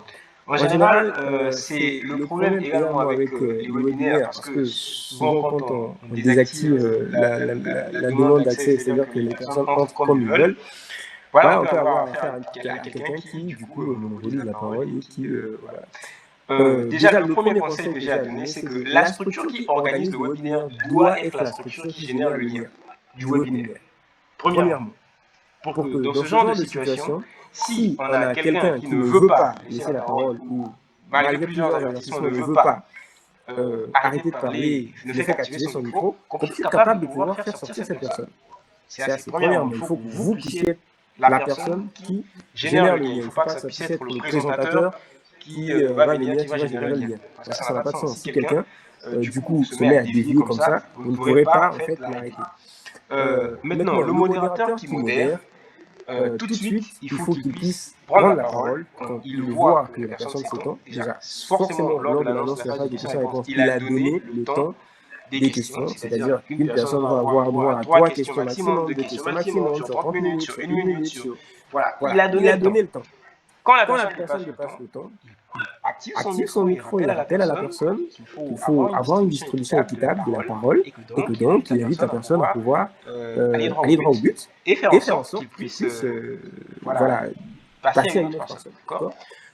En général, c'est le problème également avec les webinaires, parce que souvent quand on désactive la demande d'accès, c'est-à-dire que les personnes entrent comme ils veulent, voilà, on peut avoir affaire à quelqu'un qui, du coup, monopolise la parole et qui, voilà. Déjà, le premier conseil que j'ai à donner, c'est que la structure qui organise le webinaire doit être la structure qui génère le lien du webinaire. Premièrement, pour que dans ce genre de situation, si on a quelqu'un qui ne veut pas laisser la parole ou malgré plusieurs avertissements ne veut pas arrêter de parler, ne fait qu'activer son micro, qu'on puisse être capable de pouvoir faire sortir cette personne. C'est assez. Premièrement, il faut que vous puissiez être la personne qui génère le lien. Il ne faut pas que ça puisse être le présentateur qui va venir, qui va générer le lien. Parce que ça n'a pas de sens. Si quelqu'un, du coup, se met à dévier comme ça, vous ne pourrez pas, en fait, l'arrêter. Maintenant, le modérateur qui modère, tout de suite, il faut qu'il puisse prendre la parole quand il voit que la personne s'étend. Déjà, forcément, lors de l'annonce de la phase de questions-réponses, il a donné le temps des questions, c'est-à-dire qu'une personne va avoir droit à 3 questions maximum, 2 questions maximum, sur 30 minutes, sur 1 minute, sur... Voilà, il a donné le temps. Quand la personne dépasse le temps, active son micro, il appelle à la personne qu'il faut avoir une distribution équitable de la parole et que donc il invite la personne à pouvoir aller droit au but et faire en sorte qu'il puisse passer à une autre personne.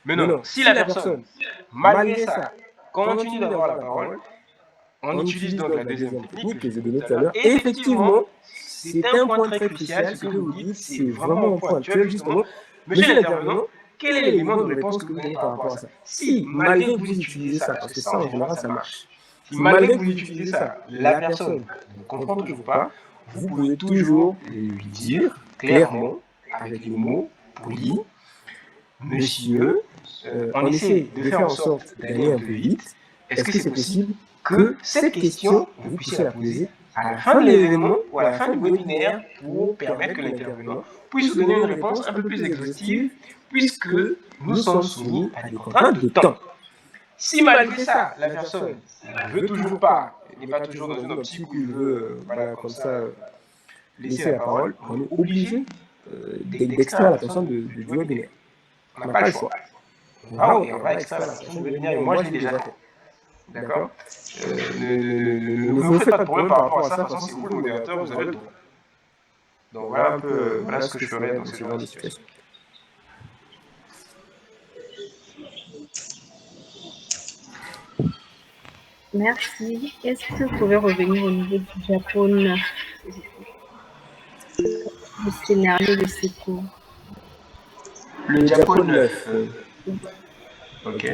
Maintenant, si la personne, malgré ça, continue d'avoir la parole, on utilise donc la deuxième technique que j'ai donnée tout à l'heure. Et effectivement, c'est un point très crucial, ce que vous dites, c'est vraiment un point actuel, justement. Monsieur l'intervenant, quel est l'élément de réponse que vous donnez par rapport à ça? Si, malgré que vous utilisez ça, parce que ça, en général, ça marche, si malgré que vous utilisez ça, la personne ne comprend toujours pas, vous pouvez toujours lui dire clairement, avec les mots polis, monsieur, on essaie de faire en sorte d'aller un peu vite. Est-ce que c'est possible que cette question, vous puissiez la poser à la fin de l'événement ou à la fin du webinaire pour permettre que l'intervenant puisse vous donner une réponse un peu plus exhaustive puisque nous sommes soumis à des contraintes de temps. Si malgré ça, la personne ne veut toujours pas, n'est pas toujours dans une optique où il veut, comme ça, laisser la parole, on est obligé d'extraire la personne du webinaire. On n'a pas le choix. On va extraire la personne du webinaire et moi je l'ai déjà fait. D'accord. Ne vous faites pas de problème par rapport à ça, de toute façon, c'est vous le modérateur, vous avez le droit. Donc voilà un peu voilà ce que je ferais dans ce genre de situation. Merci. Est-ce que vous pouvez revenir au niveau du Japon, du scénario de secours? Le Japon 9. Ok.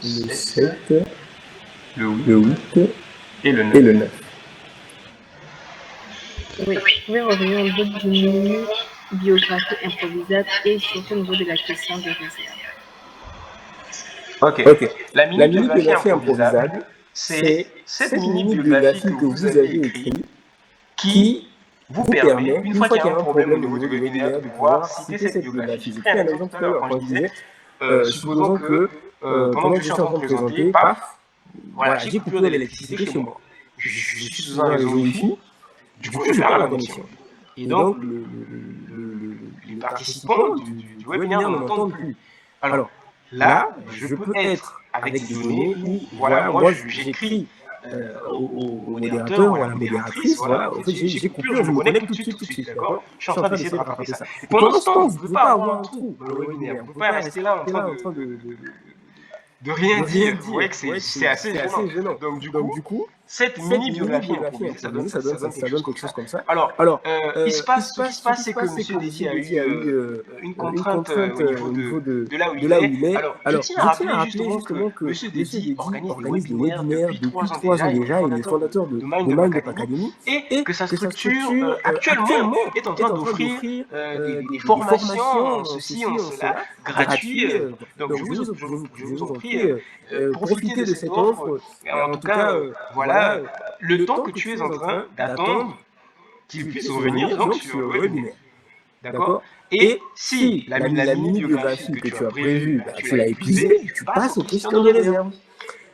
Le 7, le 8 et le 9. Oui, vous pouvez revenir au niveau du menu biographie improvisable et surtout au niveau de la question de réserve. Ok. La mini biographie improvisable, c'est cette mini biographie que vous avez écrite qui vous permet, une fois qu'il y a un problème au niveau du webinaire, de pouvoir citer cette biographie. J'ai pris un exemple tout à l'heure quand je disais, supposons que pendant que je suis en train de présenter, paf, voilà, j'ai coupure d'électricité chez moi. Je suis sous un réseau Wi-Fi, du coup je perds la connexion. Et donc les participants du webinaire ne m'entendent plus. Alors là, je peux être avec des données où, voilà, moi j'écris au modérateur ou à la modératrice, voilà, en fait j'ai coupure, je me connecte tout de suite, d'accord? Je suis en train d'essayer de rattraper ça. Et pendant ce temps, vous ne pouvez pas avoir un trou dans le webinaire, vous ne pouvez pas rester là en train de rien dire. Vous voyez que c'est assez gênant. Donc du coup, cette mini-biographie improvisée, ça donne quelque chose comme ça. Alors, ce qui se passe, c'est que M. Dédi a eu une contrainte au niveau de là où il est. Alors, je tiens à rappeler justement que M. Dédi organise des webinaires depuis 3 ans déjà, il est fondateur de Mind Academy, et que sa structure actuellement est en train d'offrir des formations, ceci, cela, gratuites. Donc je vous en prie, profitez de cette offre. En tout cas, voilà, le temps que tu es en train d'attendre qu'il puisse revenir donc sur le webinaire. D'accord? Et si la mini-biographie que tu as prévue, tu l'as épuisée, tu passes aux questions de réserve.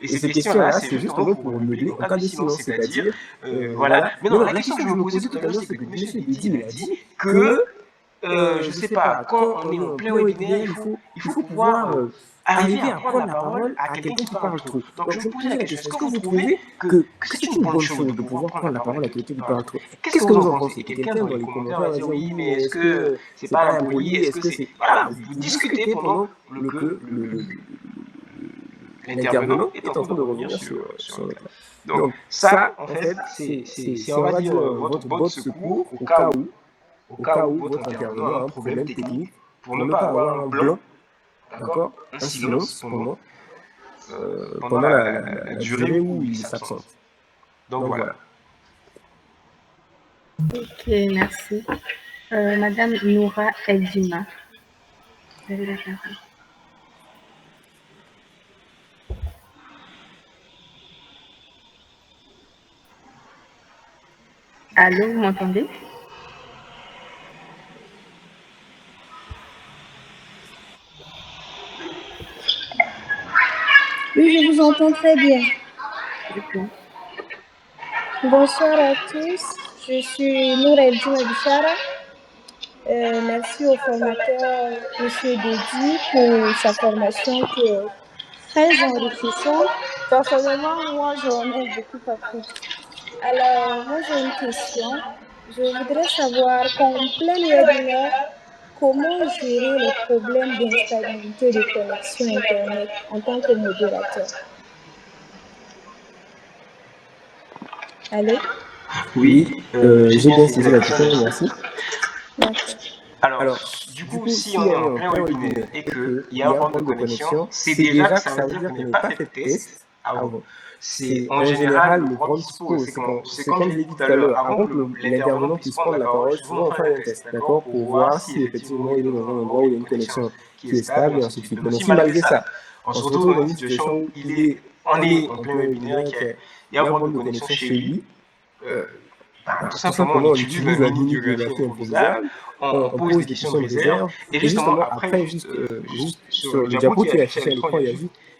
Et ces questions-là, c'est justement pour meubler en cas de silence, c'est-à-dire, voilà. Mais non, la question que je me posais tout à l'heure, c'est que M. Dédi m'a dit que, je ne sais pas, quand on est en plein webinaire, il faut pouvoir arriver à prendre la parole à quelqu'un qui parle trop. Donc je me posais la question, est-ce que vous trouvez que c'est une bonne chose de pouvoir prendre la parole à quelqu'un qui parle trop? Qu'est-ce que vous en pensez? Quelqu'un dans les commentaires va dire oui, mais est-ce que c'est pas impoli? Est-ce que c'est... Voilà, vous discutez pendant que l'intervenant est en train de revenir sur le plan. Donc ça, en fait, c'est on va dire, votre bot secours au cas où votre intervenant a un problème technique pour ne pas avoir un blanc, d'accord, un silence pendant la durée où il s'absente. Donc voilà. Ok, merci. Madame Noura Eldima. Vous avez la parole. Allô, vous m'entendez? Oui, je vous entends très bien. Ok. Bonsoir à tous. Je suis Noura Eldima Bichara. Merci au formateur, M. Dedi, pour sa formation qui est très enrichissante. Personnellement, moi, j'en ai beaucoup appris. Alors, moi, j'ai une question. Je voudrais savoir qu'en plein webinaire, comment gérer les problèmes d'instabilité de connexion Internet en tant que modérateur? Allô? Oui, j'ai bien saisi la question, merci. D'accord. Alors, du coup, si on est en plein webinaire et qu'il y a un problème de connexion, c'est déjà que ça veut dire qu'on n'a pas fait de test avant. C'est en général le problème qui se pose. C'est comme je l'ai dit tout à l'heure, avant que l'intervenant puisse prendre la parole, souvent on fait un test, d'accord, pour voir si effectivement il est dans un endroit où il y a une connexion qui est stable et ainsi de suite. Mais si malgré ça, on se retrouve dans une situation où on est en plein webinaire, qu'il y a un problème de connexion chez lui, tout simplement, on utilise la mini-biographie improvisable, on pose des questions de réserve, et justement, après, juste sur le diapo qui est affiché à l'écran, il y a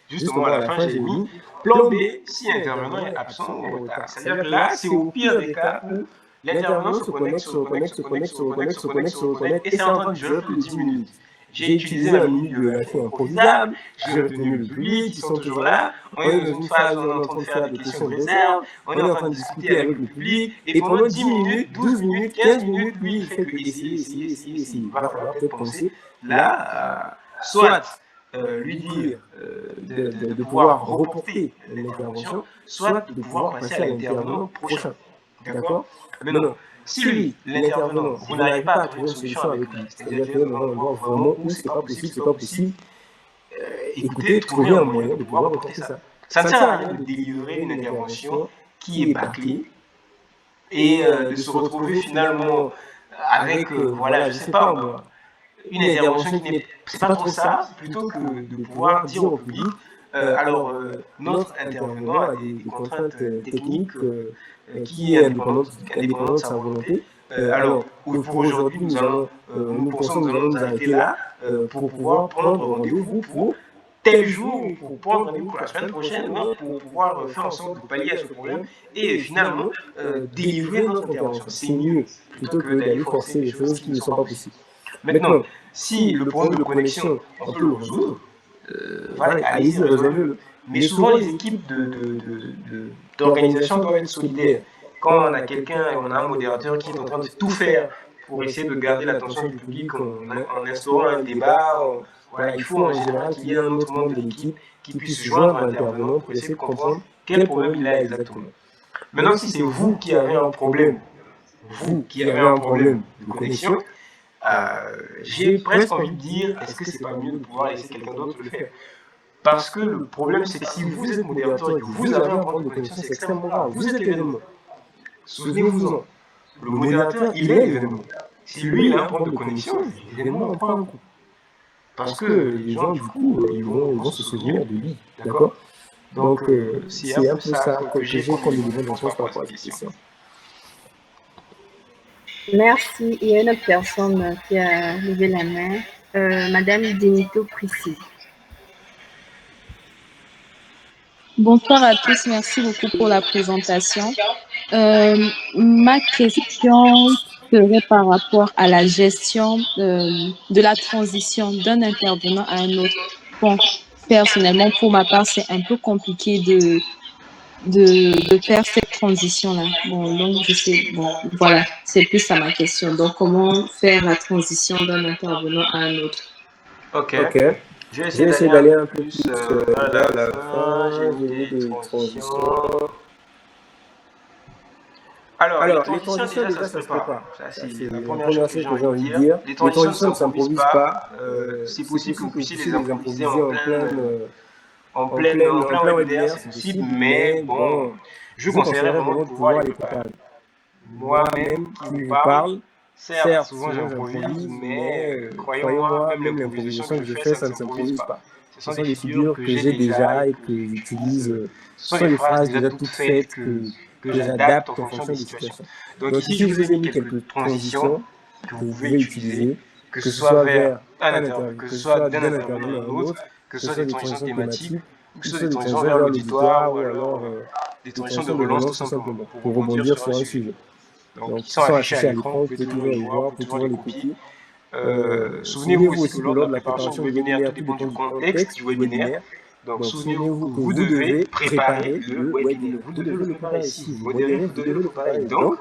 justement à la fin, j'ai mis plan B si l'intervenant est absent ou en retard. C'est-à-dire que là, c'est au pire des cas où l'intervenant se connecte, et c'est en train de durer plus de 10 minutes. J'ai utilisé la mini-biographie improvisable, j'ai retenu le public, ils sont toujours là, on est dans une phase où on est en train de faire des questions de réserve, on est en train de discuter avec le public, et pendant 10 minutes, 12 minutes, 15 minutes, lui, il fait que essayer. Il va falloir peut-être penser là, soit lui dire de pouvoir reporter l'intervention, soit de pouvoir passer à l'intervenant prochain. D'accord? Maintenant, si lui, l'intervenant, vous n'arrivez pas à trouver une solution avec lui, c'est-à-dire qu'il est dans un endroit vraiment où c'est pas possible, écoutez, trouvez un moyen de pouvoir reporter ça. Ça ne sert à rien de délivrer une intervention qui est bâclée et de se retrouver finalement avec, voilà, je sais pas moi, une intervention qui n'est pas trop ça, plutôt que de pouvoir dire au public, alors notre intervenant a des contraintes techniques qui est indépendante de sa volonté. Alors, pour aujourd'hui, nous pensons que nous allons nous arrêter là pour pouvoir prendre rendez-vous pour tel jour, pour prendre rendez-vous pour la semaine prochaine, pour pouvoir faire en sorte de pallier à ce problème et finalement délivrer notre intervention. C'est mieux plutôt que d'aller forcer les choses qui ne sont pas possibles. Maintenant, si le problème de connexion, on peut le résoudre, voilà, allez-y, résolvez-le. Mais souvent, les équipes d'organisation doivent être solidaires. Quand on a quelqu'un, on a un modérateur qui est en train de tout faire pour essayer de garder l'attention du public en instaurant un débat, voilà, il faut en général qu'il y ait un autre membre de l'équipe qui puisse se joindre à l'intervenant pour essayer de comprendre quel problème il a exactement. Maintenant, si c'est vous qui avez un problème, de connexion, j'ai presque envie de dire, est-ce que c'est pas mieux de pouvoir laisser quelqu'un d'autre le faire? Parce que le problème, c'est que si vous êtes modérateur et que vous avez un problème de connexion, c'est extrêmement grave. Vous êtes l'événement. Souvenez-vous-en. Le modérateur, il est l'événement. Si lui, il a un problème de connexion, l'événement en prend un coup. Parce que les gens, du coup, ils vont se souvenir de lui. D'accord? Donc, c'est un peu ça que j'ai comme élément de réponse par rapport à cette question. Merci. Il y a une autre personne qui a levé la main. Madame Denito Priscille. Bonsoir à tous, merci beaucoup pour la présentation. Ma question serait par rapport à la gestion de la transition d'un intervenant à un autre. Bon, personnellement, pour ma part, c'est un peu compliqué de faire cette transition-là. Bon, donc je sais, bon, voilà, c'est plus ça ma question. Donc, comment faire la transition d'un intervenant à un autre? Ok. Je vais essayer d'aller un peu plus vers la fin. J'ai mis des transitions. Alors, les transitions, déjà, ça se prépare. Ça, c'est la première chose que j'ai envie de dire. Les transitions ne s'improvisent pas. C'est possible que vous puissiez les improviser en plein webinaire, c'est possible, mais bon, je vous conseillerais vraiment de pouvoir les préparer. Moi-même qui vous parle, certes, souvent j'improvise, mais croyez-moi, même l'improvisation que je fais, ça ne s'improvise pas. Ce sont des figures que j'ai déjà et que j'utilise. Ce sont des phrases déjà toutes faites que j'adapte en fonction des situations. Donc ici, je vous ai mis quelques transitions que vous pouvez utiliser, que ce soit vers un interview, que ce soit d'un intervenant à un autre, que ce soit des transitions thématiques, ou que ce soit des transitions vers l'auditoire, ou alors des transitions de relance tout simplement, pour rebondir sur un sujet. Donc, ils sont affichés à l'écran, vous pouvez toujours les voir, vous pouvez toujours les copier. Souvenez-vous aussi que lors de la préparation du webinaire, tout dépend du contexte du webinaire. Donc, souvenez-vous que vous devez préparer le webinaire. Vous devez le préparer. Si vous modérez, vous devez le préparer. Donc,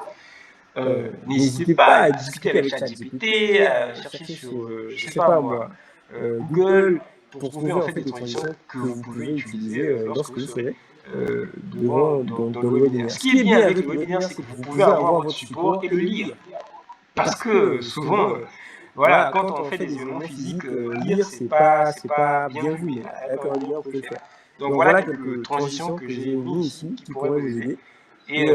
n'hésitez pas à discuter avec ChatGPT, à chercher sur, je ne sais pas moi, Google, pour trouver en fait des transitions que vous pouvez utiliser lorsque vous serez dans le webinaire. Ce qui est bien avec le webinaire, c'est que vous pouvez avoir votre support et le lire. Parce que souvent, voilà, quand on fait des événements physiques, lire, c'est pas bien vu, mais avec un webinaire, vous pouvez le faire. Donc voilà quelques transitions que j'ai mis ici qui pourraient vous aider et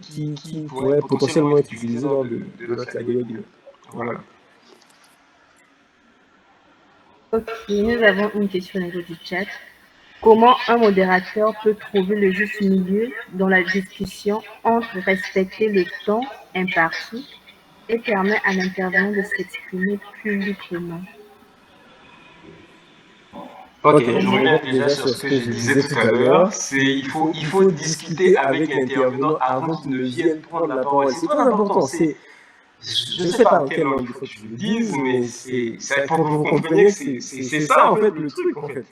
qui pourraient potentiellement être utilisées lors de notre webinaire. Voilà. Ok, nous avons une question au niveau du chat. Comment un modérateur peut trouver le juste milieu dans la discussion entre respecter le temps imparti et permettre à l'intervenant de s'exprimer plus librement? Ok, je reviens déjà sur ce que je disais tout à l'heure. Il faut discuter avec l'intervenant avant qu'il ne vienne prendre la parole. C'est très important. Je ne sais pas en quelle langue il faut que je le dise, mais pour que vous compreniez que c'est ça en fait le truc en fait.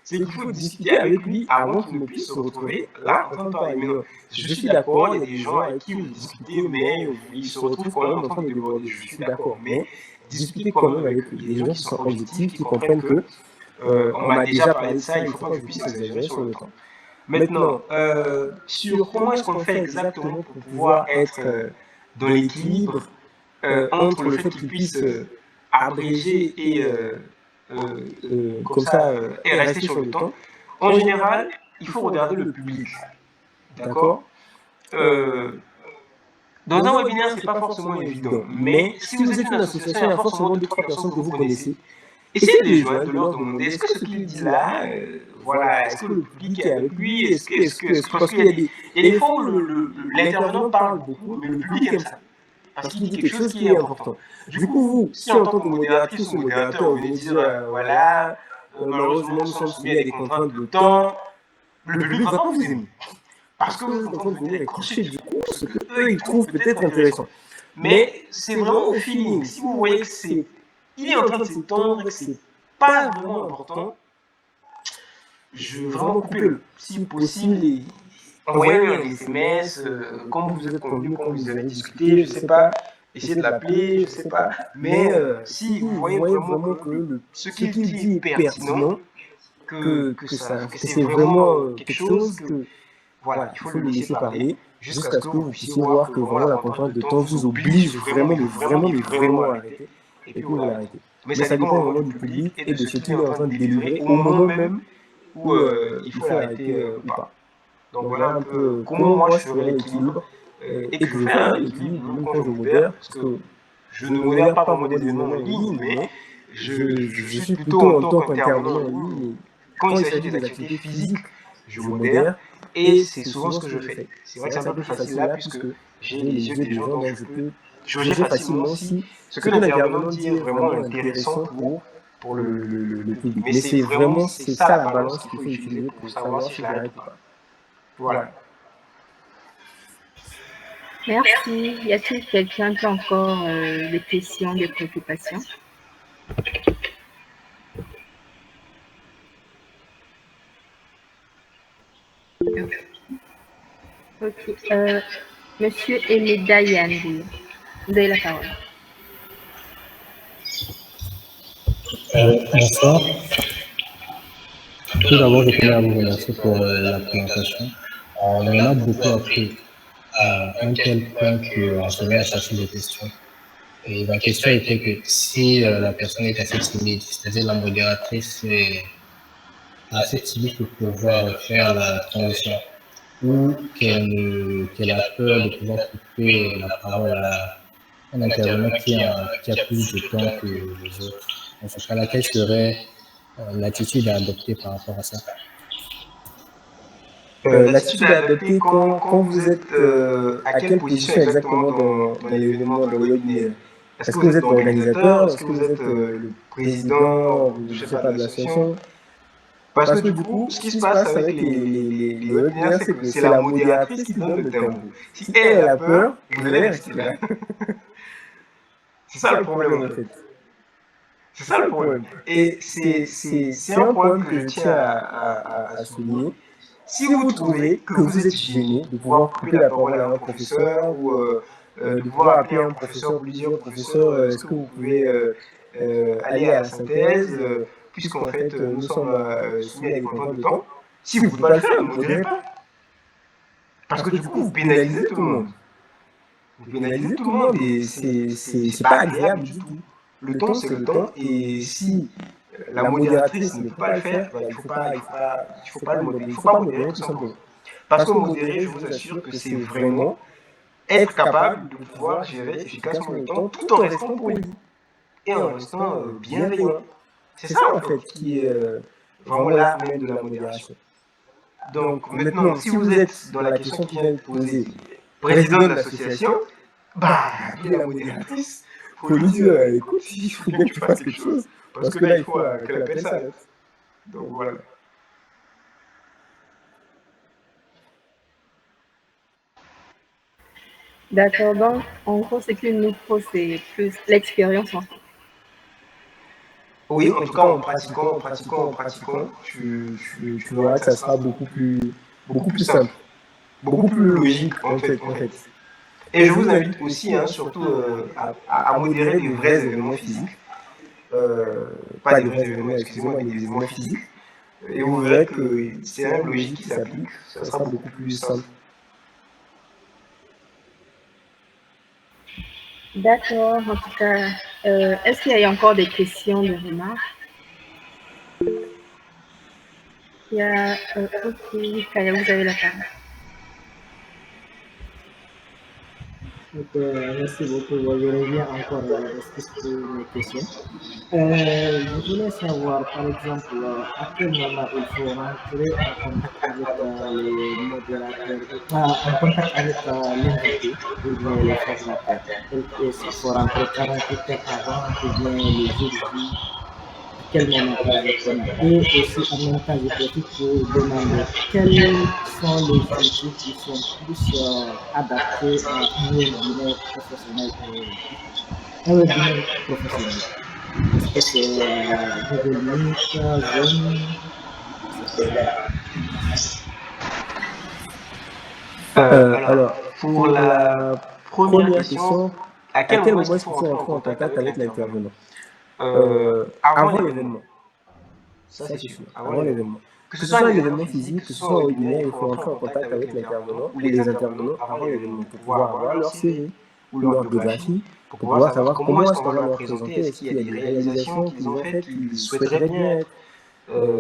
C'est qu'il faut discuter avec lui avant qu'il ne puisse se retrouver là en train de parler. Je suis d'accord, il y a des gens avec qui vous discutez, mais ils se retrouvent quand même en train de déborder. Je suis d'accord, mais discutez quand même avec des gens qui sont objectifs, qui comprennent que on m'a déjà parlé de ça, il ne faut pas que je puisse exagérer sur le temps. Maintenant, sur comment est-ce qu'on fait exactement pour pouvoir être dans l'équilibre entre le fait qu'il puisse abréger et comme ça et rester sur le temps. En général, il faut regarder le public. D'accord. Dans un webinaire, ce n'est pas forcément évident. Mais si vous êtes une association, il y a forcément 2-3 personnes que vous connaissez. Essayez de les joindre, de leur demander est-ce que ce qu'il dit là, voilà, est-ce que le public est avec lui, parce qu'il y a des fois où l'intervenant parle beaucoup, mais le public aime ça. Parce qu'il dit quelque chose qui est important. Du coup, vous, si en tant que modératrice ou modérateur, vous venez dire, voilà, malheureusement, nous sommes soumis à des contraintes de temps, le public ne va pas vous aimer. Parce que vous êtes en train de venir accrocher du coup ce qu'eux, ils trouvent peut-être intéressant. Mais c'est vraiment au feeling. Si vous voyez que il est en train de s'étendre et que c'est pas vraiment important, je vais vraiment couper, si possible, envoyer un SMS, quand vous êtes convenu, quand vous avez discuté, je ne sais pas, essayez de l'appeler, je ne sais pas. Mais si vous voyez vraiment que ce qu'il dit est pertinent, que c'est vraiment quelque chose, que voilà, il faut le laisser parler jusqu'à ce que vous puissiez voir que vraiment la contrainte de temps vous oblige vraiment à arrêter. Et puis vous l'arrêtez. Mais ça dépend vraiment du public et de ce qu'il est en train de délivrer au moment même où il faut l'arrêter ou pas. Donc voilà un peu comment moi je ferais l'équilibre et que je fais l'équilibre même quand je modère, parce que je ne modère pas vraiment des événements en ligne, mais je suis plutôt en tant qu'intervenant en ligne. Quand il s'agit des activités physiques, je modère et c'est souvent ce que je fais. C'est vrai que c'est un peu plus facile là puisque j'ai les yeux des gens, donc je peux juger facilement si ce que l'intervenant dit est vraiment intéressant pour le public. Mais c'est ça la balance qu'il faut utiliser pour savoir si je l'arrête ou pas. Voilà. Merci. Y a-t-il quelqu'un qui a encore des questions, des préoccupations? Ok. Monsieur Emeda Yandou, vous avez la parole. Bonsoir. Tout d'abord, je tenais à vous remercier pour la présentation. On en a beaucoup appris. un tel point qu'on se met à chercher des questions. Et ma question était que si la personne est assez timide, c'est-à-dire la modératrice est assez timide pour pouvoir faire la transition, ou qu'elle a peur de pouvoir couper la parole à un intervenant qui a plus de temps que les autres. En ce cas-là, quelle serait l'attitude à adopter par rapport à ça? L'attitude à adopter quand vous êtes à quelle position exactement dans l'événement, dans le webinaire? Est-ce que vous êtes l'organisateur? Est-ce que vous êtes le président, je ne sais pas, de l'association? Parce que du coup, ce qui se passe avec les webinaires, c'est que c'est la modératrice qui donne le tempo. Si elle a peur, vous allez rester là. C'est ça le problème en fait. C'est ça le problème. Et c'est un problème que je tiens à souligner. Si vous trouvez que vous êtes gêné de pouvoir couper la parole à un professeur ou de pouvoir appeler un professeur, plusieurs professeurs, est-ce que vous pouvez aller à la synthèse, puisqu'en fait nous sommes soumis à des contraintes de temps. Si vous ne pouvez pas le faire, ne modérez pas. Parce que du coup, vous pénalisez tout le monde. Vous pénalisez tout le monde et c'est pas agréable du tout. Le temps, c'est le temps, et si la modératrice ne peut pas le faire, il ne faut pas le modérer. Il ne faut pas modérer tout simplement. Parce que modérer, je vous assure que c'est vraiment être capable de pouvoir gérer efficacement le temps tout en restant poli et en restant bienveillant. C'est ça en fait qui est vraiment l'art même de la modération. Donc maintenant, si vous êtes dans la question qui vient de poser, président de l'association, appelez la modératrice. Il faut lui dire, écoute, il faut bien que tu fasses quelque chose, parce que là, il faut que l'appel s'arrête. Donc voilà. D'accord, donc en gros, ce qu'il nous faut, c'est plus l'expérience en fait. Oui, en tout cas, en pratiquant, tu verras que ça sera beaucoup plus simple, beaucoup plus logique en fait. Et je vous invite aussi, surtout, à modérer des vrais événements physiques. Pas des vrais événements, excusez-moi, mais des événements physiques. Et vous verrez que c'est la même logique qui s'applique, ça sera beaucoup plus simple. D'accord, en tout cas, est-ce qu'il y a encore des questions, des remarques? Il y a, ok, Kaya, vous avez la parole. Merci beaucoup. Je reviens encore à mes questions. Je voulais savoir, par exemple, à quel moment il faut rentrer en contact avec les modérateurs, en contact avec l'invité ou bien le formateur. Est-ce qu'il faut rentrer 48 heures avant ou bien les jours J? À quel moment exactement? Et aussi, en même temps, je profite pour demander quels sont les outils qui sont plus adaptés à un webinaire professionnel. Est-ce que c'est Google Meet, Zoom, alors, pour la première question, à quel moment est-ce qu'il faut entrer en contact avec l'intervenant? Avant l'événement. Ça, c'est sûr, avant l'événement. Que ce soit un événement physique, que ce soit un webinaire, il faut entrer en contact avec l'intervenant ou les intervenants avant l'événement pour pouvoir avoir leur CV ou leur biographie, pour pouvoir savoir comment est-ce qu'on va leur présenter, est-ce qu'il y a des réalisations qu'ils ont faites, qu'ils souhaiteraient bien être,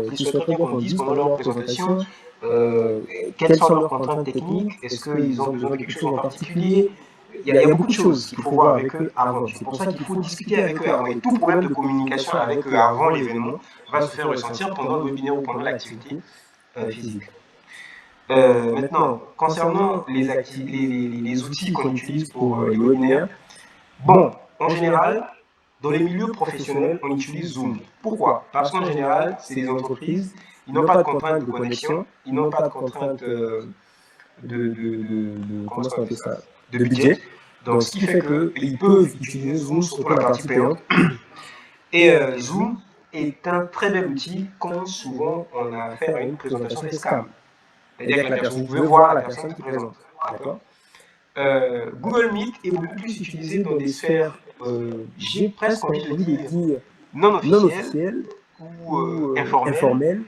qu'ils souhaiteraient bien qu'on dise pendant leur présentation, quelles sont leurs contraintes techniques, est-ce qu'ils ont besoin de quelque chose en particulier. Il y a beaucoup de choses qu'il faut voir avec eux avant. C'est pour ça qu'il faut discuter avec eux avant. Et tout problème de communication avec eux avant l'événement va se faire ressentir pendant le webinaire ou pendant l'activité physique. Maintenant, concernant les outils qu'on utilise pour les webinaires, bon, en général, dans les milieux professionnels, on utilise Zoom. Pourquoi? Parce qu'en général, c'est des entreprises, ils n'ont pas de contraintes de connexion, ils n'ont pas de contraintes comment est-ce qu'on appelle ça, de budget. Donc, ce qui fait qu'ils peuvent utiliser Zoom, surtout la partie payante. Et Zoom est un très bel outil quand souvent on a affaire à une présentation FaceCam. C'est-à-dire que vous pouvez voir la personne qui présente. D'accord? Google Meet est beaucoup plus utilisé dans des sphères, j'ai presque envie de dire, non officielles ou informelles.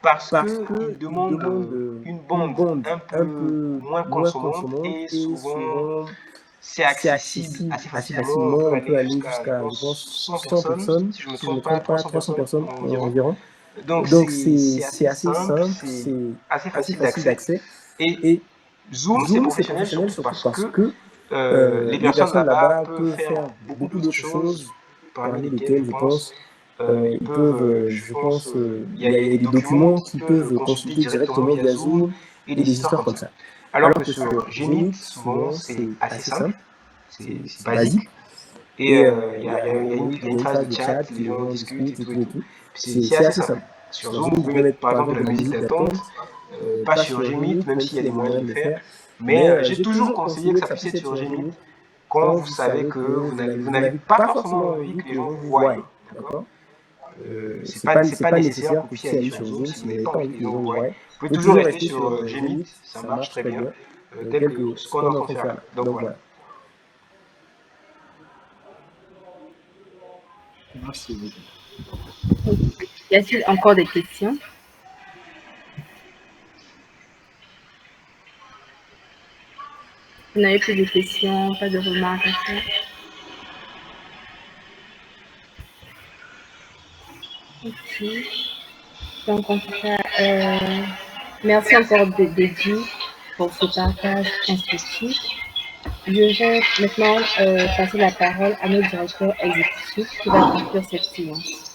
parce qu'il demande une bande un peu moins consommante et souvent c'est accessible assez facilement. On peut aller jusqu'à, je pense, 100 personnes, si je ne me trompe pas, 300 personnes environ. Donc c'est assez simple, c'est assez facile d'accès. Et Zoom, c'est professionnel surtout parce que les personnes là-bas peuvent faire beaucoup d'autres choses, parmi lesquelles, je pense, ils peuvent, je pense, il y a des documents qu'ils peuvent consulter directement via Zoom et des histoires comme ça. Alors que sur Gmeet, souvent, c'est assez simple, c'est basique. Et il y a une phase de chat, les gens discutent et tout. C'est assez simple. Sur Zoom, vous pouvez mettre par exemple de la musique d'attente, pas sur Gmeet, même s'il y a des moyens de le faire. Mais j'ai toujours conseillé que ça puisse être sur Gmeet quand vous savez que vous n'avez pas forcément envie que les gens vous voient. D'accord? C'est pas nécessaire que vous puissiez aller sur Zoom si vous n'avez pas envie que les gens vous voient. Vous pouvez toujours rester sur Gmeet, ça marche très bien, tel que ce qu'on est en train de faire là. Donc voilà. Merci beaucoup. Y a-t-il encore des questions? Vous n'avez plus de questions, pas de remarques à faire? Ok. Donc, en tout cas, merci encore Dédi pour ce partage instructif. Je vais maintenant passer la parole à notre directeur exécutif qui va conclure cette séance.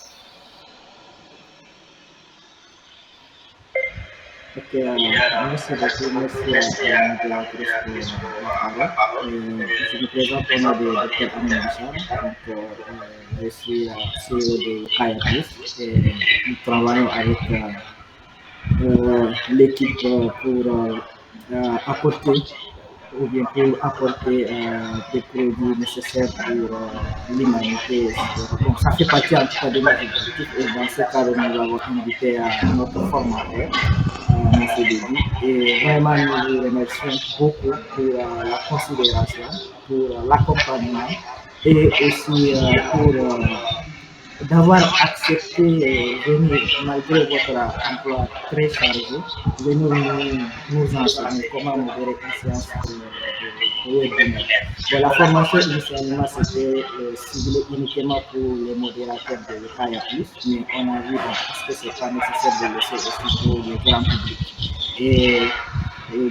Ok, merci beaucoup, merci à la modératrice pour la parole. Je me présente au nom de Dr. Amin Bouchard. Donc, je suis CEO de Kaya Plus et nous travaillons avec l'équipe pour apporter ou bien pour apporter des produits nécessaires pour l'humanité. Donc, ça fait partie en tout cas de nos objectifs et dans ce cadre, nous avons invité notre formateur, M. Dédi, et vraiment nous vous remercions beaucoup pour la considération, pour l'accompagnement et aussi pour d'avoir accepté venir, malgré votre emploi très chargé, venir nous enseigner comment modérer une séance de webinaire. La formation initialement c'était ciblée uniquement pour les modérateurs de Kaya Plus, mais on a vu que ce n'est pas nécessaire de laisser aussi pour le grand public. Et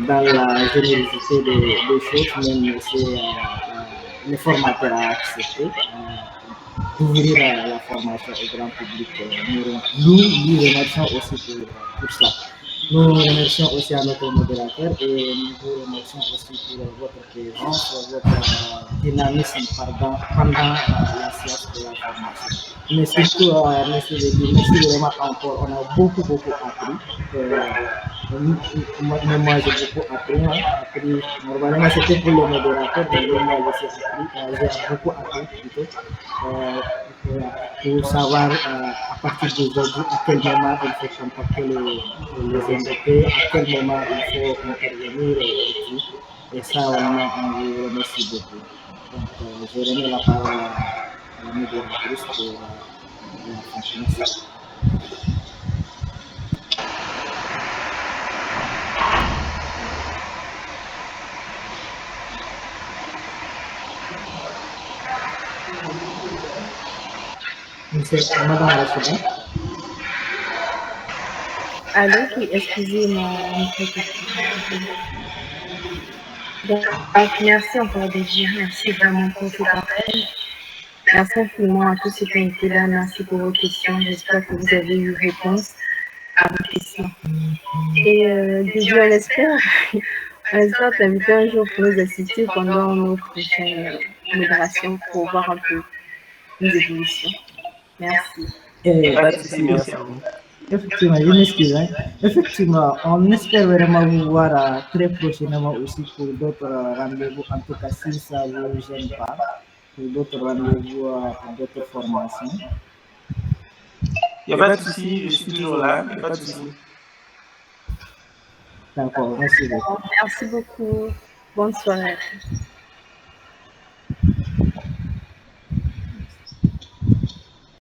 dans la générosité des choses, même le formateur a accepté d'ouvrir la formation au grand public. Nous lui remercions aussi pour ça. Nous remercions aussi à notre modérateur et nous vous remercions aussi pour votre présence, votre dynamisme pendant la séance de la formation. Mais surtout, M. Dédi, merci vraiment encore. On a beaucoup appris. Moi, j'ai beaucoup appris. Normalement, c'était pour le modérateur, mais moi, j'ai beaucoup appris plutôt. Pour savoir à partir d'aujourd'hui à quel moment il faut contacter les invités, à quel moment il faut intervenir et tout. Et ça, vraiment, on vous remercie beaucoup. Donc, je remets la parole à la modératrice pour la conférence. Madame Rachida. Allô, oui, excusez-moi. Donc, merci encore Dédi, merci vraiment pour ce partage. Merci infiniment à tous ceux qui ont été là, merci pour vos questions. J'espère que vous avez eu réponse à vos questions. Et Dédi, on espère t'inviter un jour pour nous assister pendant nos prochaines modérations pour voir un peu nos évolutions. Merci. Merci à vous. Effectivement, je m'excuse. Effectivement, on espère vraiment vous voir très prochainement aussi pour d'autres rendez-vous, en tout cas si ça ne vous gêne pas, pour d'autres rendez-vous, pour d'autres formations. Il n'y a pas de souci, je suis toujours là, il n'y a pas de souci. D'accord, merci beaucoup. Merci beaucoup. Bonne soirée.